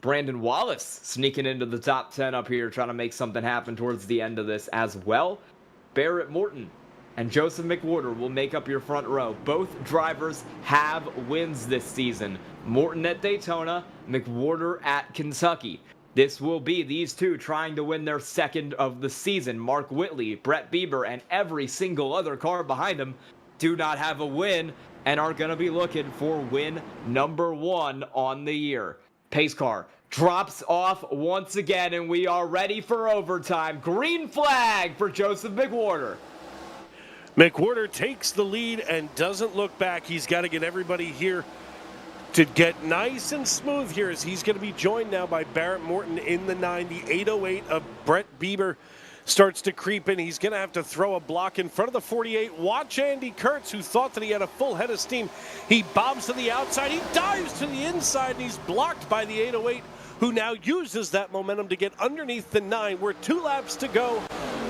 Brandon Wallace sneaking into the top 10 up here, trying to make something happen towards the end of this as well. Barrett Morton and Joseph McWhorter will make up your front row. Both drivers have wins this season. Morton at Daytona, McWhorter at Kentucky. This will be these two trying to win their second of the season. Mark Whitley, Brett Bieber, and every single other car behind him do not have a win and are going to be looking for win number 1 on the year. Pace car drops off once again, and we are ready for overtime. Green flag for Joseph McWhorter. McWhorter takes the lead and doesn't look back. He's got to get everybody here to get nice and smooth here, as he's going to be joined now by Barrett Morton in the 9. The 808 of Brett Bieber starts to creep in. He's going to have to throw a block in front of the 48. Watch Andy Kurtz, who thought that he had a full head of steam. He bobs to the outside. He dives to the inside, and he's blocked by the 808, who now uses that momentum to get underneath the 9. We're 2 laps to go.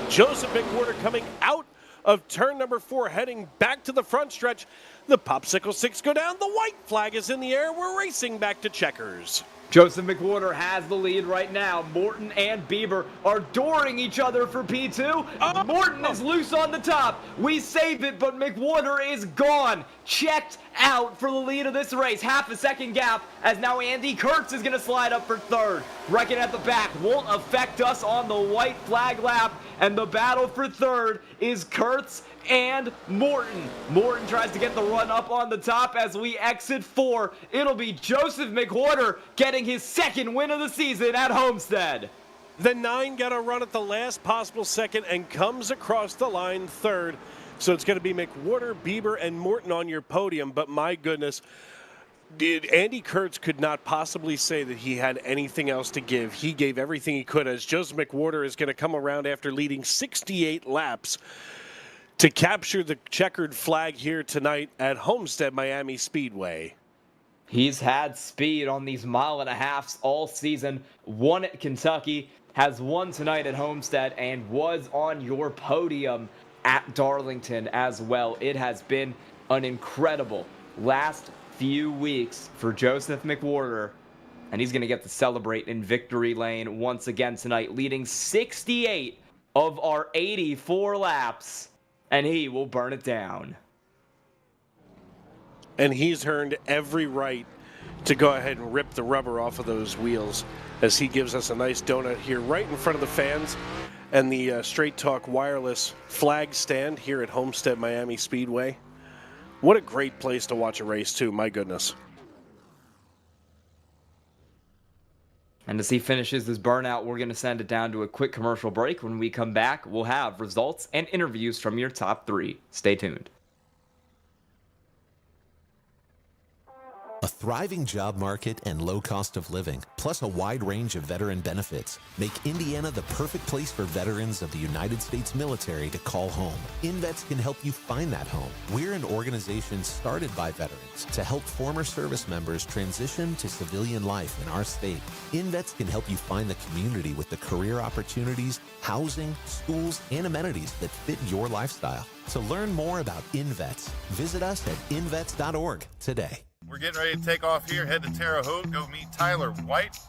Joseph McWhorter coming out of turn number 4, heading back to the front stretch. The popsicle sticks go down. The white flag is in the air. We're racing back to checkers. Joseph McWhorter has the lead right now. Morton and Bieber are dooring each other for P2. Morton is loose on the top. We save it, but McWhorter is gone. Checked out for the lead of this race. Half a second gap, as now Andy Kurtz is going to slide up for 3rd. Wrecking at the back won't affect us on the white flag lap, and the battle for 3rd is Kurtz and Morton. Morton tries to get the run up on the top as we exit 4. It'll be Joseph McWhorter getting his 2nd win of the season at Homestead. The 9 got a run at the last possible second and comes across the line 3rd. So it's going to be McWhorter, Bieber, and Morton on your podium. But my goodness, Andy Kurtz could not possibly say that he had anything else to give. He gave everything he could, as Joseph McWhorter is going to come around after leading 68 laps to capture the checkered flag here tonight at Homestead Miami Speedway. He's had speed on these 1.5 miles all season. Won at Kentucky, has won tonight at Homestead, and was on your podium at Darlington as well. It has been an incredible last few weeks for Joseph McWhorter, and he's going to get to celebrate in victory lane once again tonight, leading 68 of our 84 laps. And he will burn it down. And he's earned every right to go ahead and rip the rubber off of those wheels, as he gives us a nice donut here right in front of the fans and the Straight Talk Wireless flag stand here at Homestead Miami Speedway. What a great place to watch a race, too. My goodness. And as he finishes this burnout, we're going to send it down to a quick commercial break. When we come back, we'll have results and interviews from your top 3. Stay tuned. A thriving job market and low cost of living, plus a wide range of veteran benefits, make Indiana the perfect place for veterans of the United States military to call home. InVets can help you find that home. We're an organization started by veterans to help former service members transition to civilian life in our state. InVets can help you find the community with the career opportunities, housing, schools, and amenities that fit your lifestyle. To learn more about InVets, visit us at invets.org today. We're getting ready to take off here, head to Terre Haute, go meet Tyler White,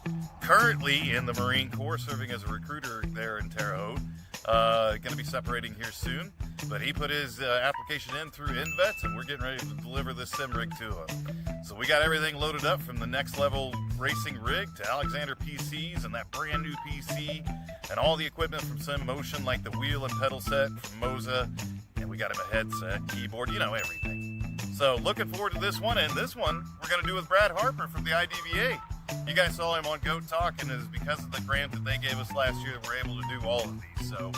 currently in the Marine Corps, serving as a recruiter there in Terre Haute. Going to be separating here soon, but he put his application in through InVets, and we're getting ready to deliver this sim rig to him. So we got everything loaded up, from the next level racing rig to Alexander PCs and that brand new PC, and all the equipment from Sim Motion, like the wheel and pedal set from Moza, and we got him a headset, keyboard, you know, everything. So looking forward to this one, and this one we're going to do with Brad Harper from the IDVA. You guys saw him on Goat Talk, and it is because of the grant that they gave us last year that we're able to do all of these. So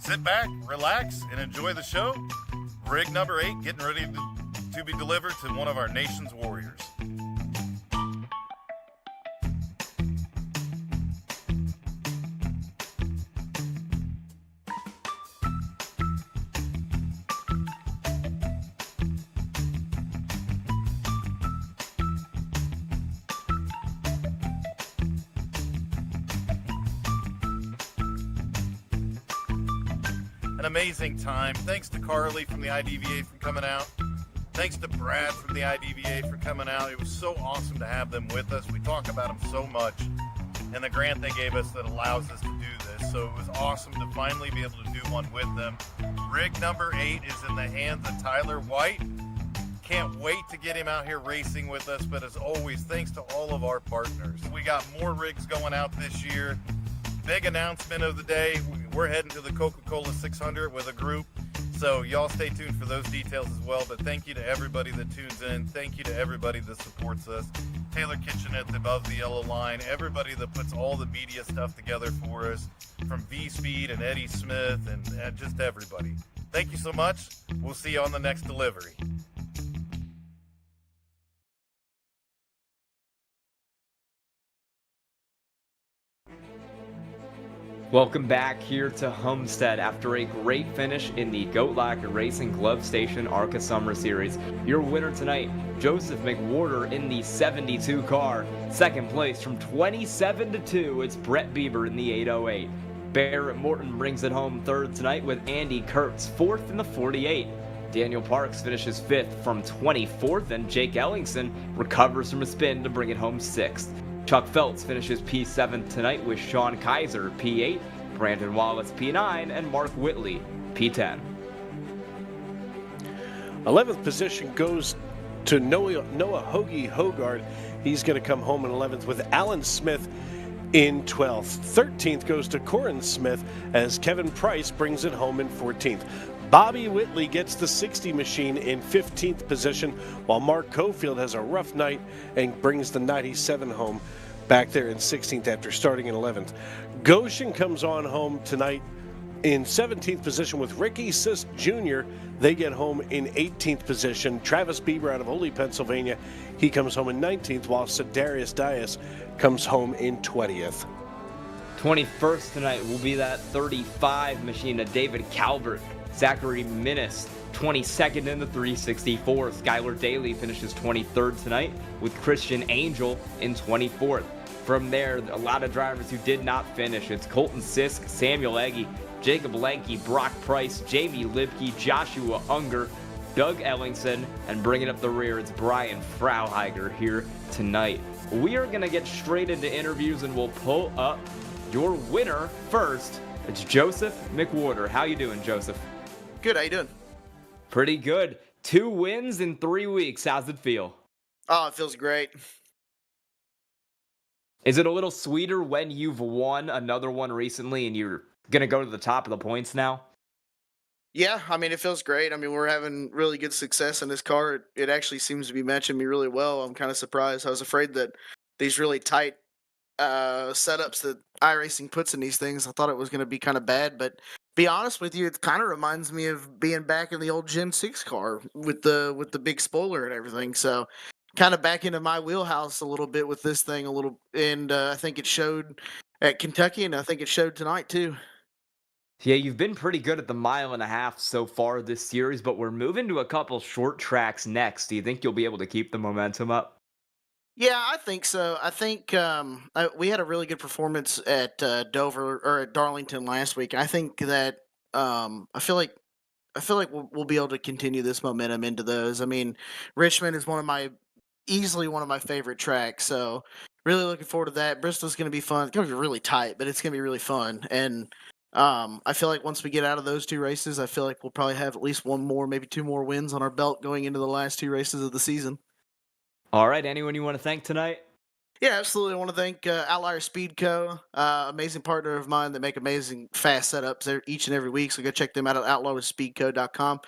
sit back, relax, and enjoy the show. Rig number 8 getting ready to be delivered to one of our nation's warriors. an amazing time. Thanks to Carly from the IDVA for coming out. Thanks to Brad from the IDVA for coming out. It was so awesome to have them with us. We talk about them so much, and the grant they gave us that allows us to do this. So it was awesome to finally be able to do one with them. Rig number 8 is in the hands of Tyler White. Can't wait to get him out here racing with us, but as always, thanks to all of our partners. We got more rigs going out this year. Big announcement of the day, we're heading to the Coca-Cola 600 with a group, so y'all stay tuned for those details as well. But thank you to everybody that tunes in. Thank you to everybody that supports us. Taylor Kitchenette above the yellow line, everybody that puts all the media stuff together for us, from V-Speed and Eddie Smith and just everybody. Thank you so much. We'll see you on the next delivery. Welcome back here to Homestead after a great finish in the Goat Locker Racing Glove Station ARCA Summer Series. Your winner tonight, Joseph McWhorter in the 72 car. Second place from 27-2, it's Brett Bieber in the 808. Barrett Morton brings it home third tonight with Andy Kurtz, fourth in the 48. Daniel Parks finishes fifth from 24th, and Jake Ellingson recovers from a spin to bring it home sixth. Chuck Phelps finishes P7 tonight with Sean Kaiser, P8, Brandon Wallace, P9, and Mark Whitley, P10. 11th position goes to Noah Hoagie Hogard. He's going to come home in 11th with Alan Smith in 12th. 13th goes to Corin Smith as Kevin Price brings it home in 14th. Bobby Whitley gets the 60 machine in 15th position, while Mark Cofield has a rough night and brings the 97 home back there in 16th after starting in 11th. Goshen comes on home tonight in 17th position with Ricky Sisk Jr. They get home in 18th position. Travis Bieber out of Ole, Pennsylvania, he comes home in 19th, while Sedarius Dias comes home in 20th. 21st tonight will be that 35 machine of David Calvert. Zachary Minnis, 22nd in the 364. Skylar Daly finishes 23rd tonight with Christian Angel in 24th. From there, a lot of drivers who did not finish. It's Colton Sisk, Samuel Egge, Jacob Lanke, Brock Price, Jamie Libke, Joshua Unger, Doug Ellingson, and bringing up the rear, it's Brian Frauheiger here tonight. We are going to get straight into interviews, and we'll pull up your winner first. It's Joseph McWhorter. How you doing, Joseph? Good, how you doing? Pretty good. 2 wins in 3 weeks. How's it feel? Oh, it feels great. Is it a little sweeter when you've won another one recently and you're going to go to the top of the points now? Yeah, I mean, it feels great. I mean, we're having really good success in this car. It actually seems to be matching me really well. I'm kind of surprised. I was afraid that these really tight setups that iRacing puts in these things, I thought it was going to be kind of bad, but be honest with you, it kind of reminds me of being back in the old Gen 6 car with the big spoiler and everything. So kind of back into my wheelhouse a little bit with this thing a little, and I think it showed at Kentucky, and I think it showed tonight too. Yeah, you've been pretty good at the 1.5 miles so far this series, but we're moving to a couple short tracks next. Do you think you'll be able to keep the momentum up? Yeah, I think so. I think we had a really good performance at Dover or at Darlington last week. I think that I feel like we'll be able to continue this momentum into those. I mean, Richmond is easily one of my favorite tracks. So really looking forward to that. Bristol's going to be fun. It's going to be really tight, but it's going to be really fun. And I feel like once we get out of those 2 races, I feel like we'll probably have at least 1 more, maybe 2 more wins on our belt going into the last 2 races of the season. All right, anyone you want to thank tonight? Yeah, absolutely. I want to thank Outlier Speed Co., amazing partner of mine that make amazing fast setups there each and every week. So go check them out at outlierspeedco.com.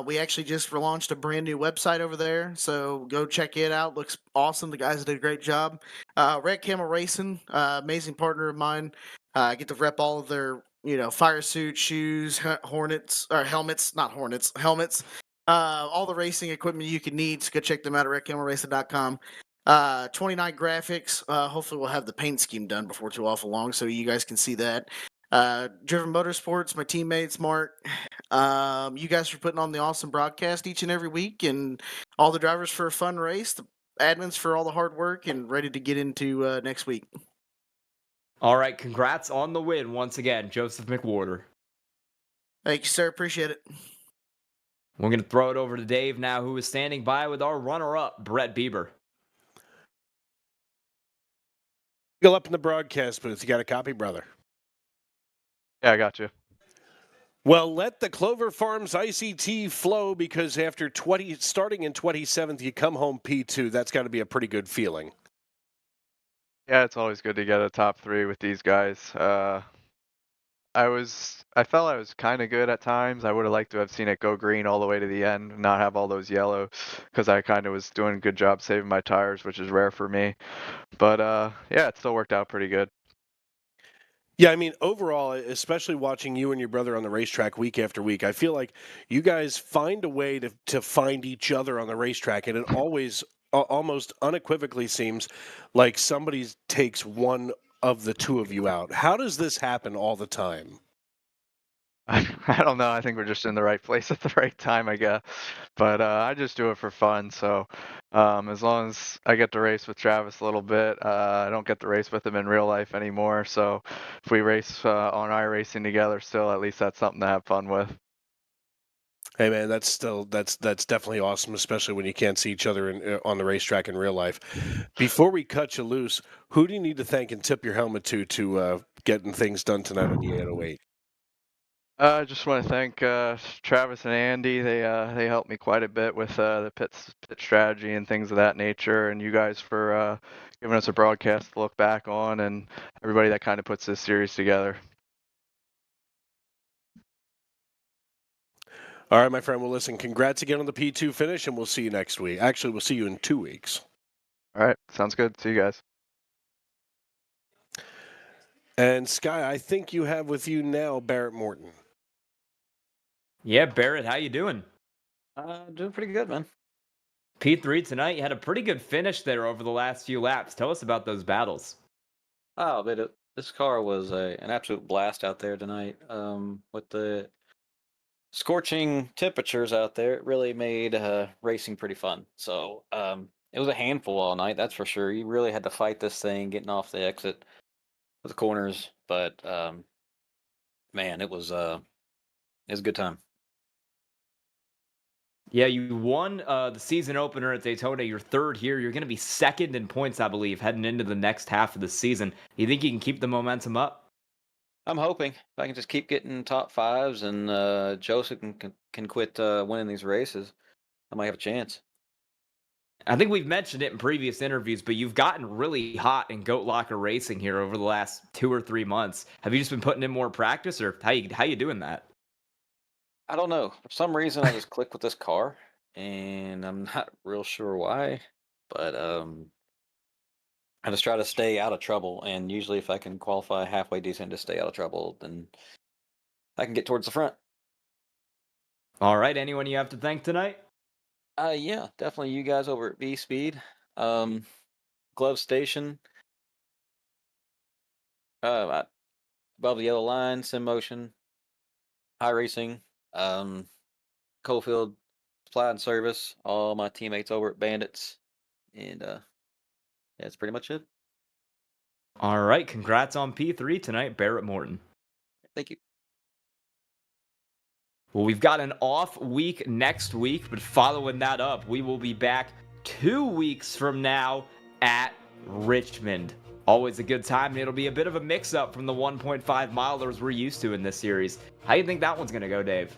We actually just relaunched a brand new website over there, so go check it out. Looks awesome. The guys did a great job. Red Camel Racing, amazing partner of mine. I get to rep all of their, fire suits, shoes, helmets, all the racing equipment you can need. So go check them out at redcamelracing.com. 29 graphics. Hopefully we'll have the paint scheme done before too awful long, so you guys can see that. Driven Motorsports, my teammates, Mark. You guys for putting on the awesome broadcast each and every week, and all the drivers for a fun race, the admins for all the hard work, and ready to get into next week. All right, congrats on the win once again, Joseph McWhorter. Thank you, sir. Appreciate it. We're going to throw it over to Dave now, who is standing by with our runner-up, Brett Bieber. Go up in the broadcast booth. You got a copy, brother? Yeah, I got you. Well, let the Clover Farms ICT flow, because after starting in 27th, you come home P2. That's got to be a pretty good feeling. Yeah, it's always good to get a top 3 with these guys. I felt I was kind of good at times. I would have liked to have seen it go green all the way to the end, not have all those yellow, because I kind of was doing a good job saving my tires, which is rare for me. But yeah, it still worked out pretty good. Yeah, I mean, overall, especially watching you and your brother on the racetrack week after week, I feel like you guys find a way to find each other on the racetrack, and it always almost unequivocally seems like somebody takes one of the two of you out. How does this happen all the time? I don't know. I think we're just in the right place at the right time, I guess. But I just do it for fun. So as long as I get to race with Travis a little bit, I don't get to race with him in real life anymore. So if we race on iRacing together still, at least that's something to have fun with. Hey man, that's definitely awesome, especially when you can't see each other on the racetrack in real life. Before we cut you loose, who do you need to thank and tip your helmet to getting things done tonight on the 808? I just want to thank Travis and Andy. They helped me quite a bit with the pit strategy and things of that nature, and you guys for giving us a broadcast to look back on, and everybody that kind of puts this series together. All right, my friend. Well, listen, congrats again on the P2 finish, and we'll see you next week. Actually, we'll see you in 2 weeks. All right, sounds good. See you guys. And Sky, I think you have with you now Barrett Morton. Yeah, Barrett, how you doing? Doing pretty good, man. P3 tonight, you had a pretty good finish there over the last few laps. Tell us about those battles. Oh, but this car was an absolute blast out there tonight. With the scorching temperatures out there, it really made racing pretty fun. So it was a handful all night, that's for sure. You really had to fight this thing, getting off the exit with the corners. But man, it was a good time. Yeah, you won the season opener at Daytona. You're third here. You're going to be second in points, I believe, heading into the next half of the season. You think you can keep the momentum up? I'm hoping if I can just keep getting top fives and Joseph can quit winning these races, I might have a chance. I think we've mentioned it in previous interviews, but you've gotten really hot in Goat Locker racing here over the last 2 or 3 months. Have you just been putting in more practice, or how you doing that? I don't know. For some reason, I just click with this car, and I'm not real sure why. But I just try to stay out of trouble, and usually, if I can qualify halfway decent to stay out of trouble, then I can get towards the front. All right. Anyone you have to thank tonight? Yeah, definitely you guys over at V Speed, Glove Station, above the yellow line, Sim Motion, iRacing, Coalfield Supply and Service, all my teammates over at Bandits, and yeah, that's pretty much it. All right. Congrats on P3 tonight, Barrett Morton. Thank you. Well, we've got an off week next week, but following that up, we will be back 2 weeks from now at Richmond. Always a good time, and it'll be a bit of a mix-up from the 1.5 milers we're used to in this series. How do you think that one's going to go, Dave?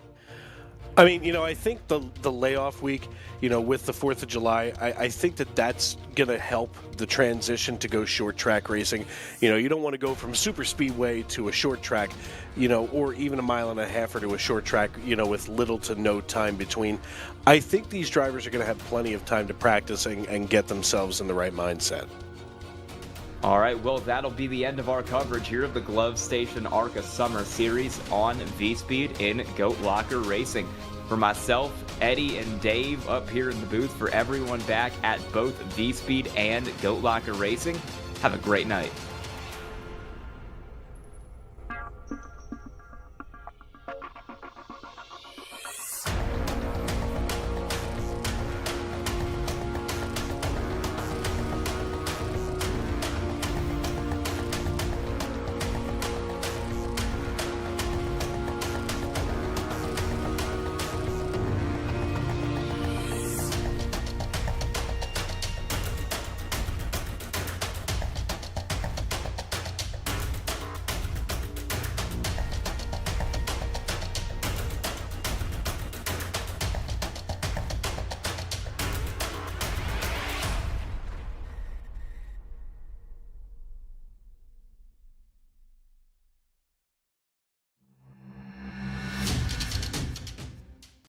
I mean, I think the layoff week, with the 4th of July, I think that's going to help the transition to go short track racing. You don't want to go from super speedway to a short track, or even 1.5 miles or to a short track, with little to no time between. I think these drivers are going to have plenty of time to practice and get themselves in the right mindset. All right, well, that'll be the end of our coverage here of the Glove Station ARCA Summer Series on V-Speed in Goat Locker Racing. For myself, Eddie, and Dave up here in the booth, for everyone back at both V-Speed and Goat Locker Racing, have a great night.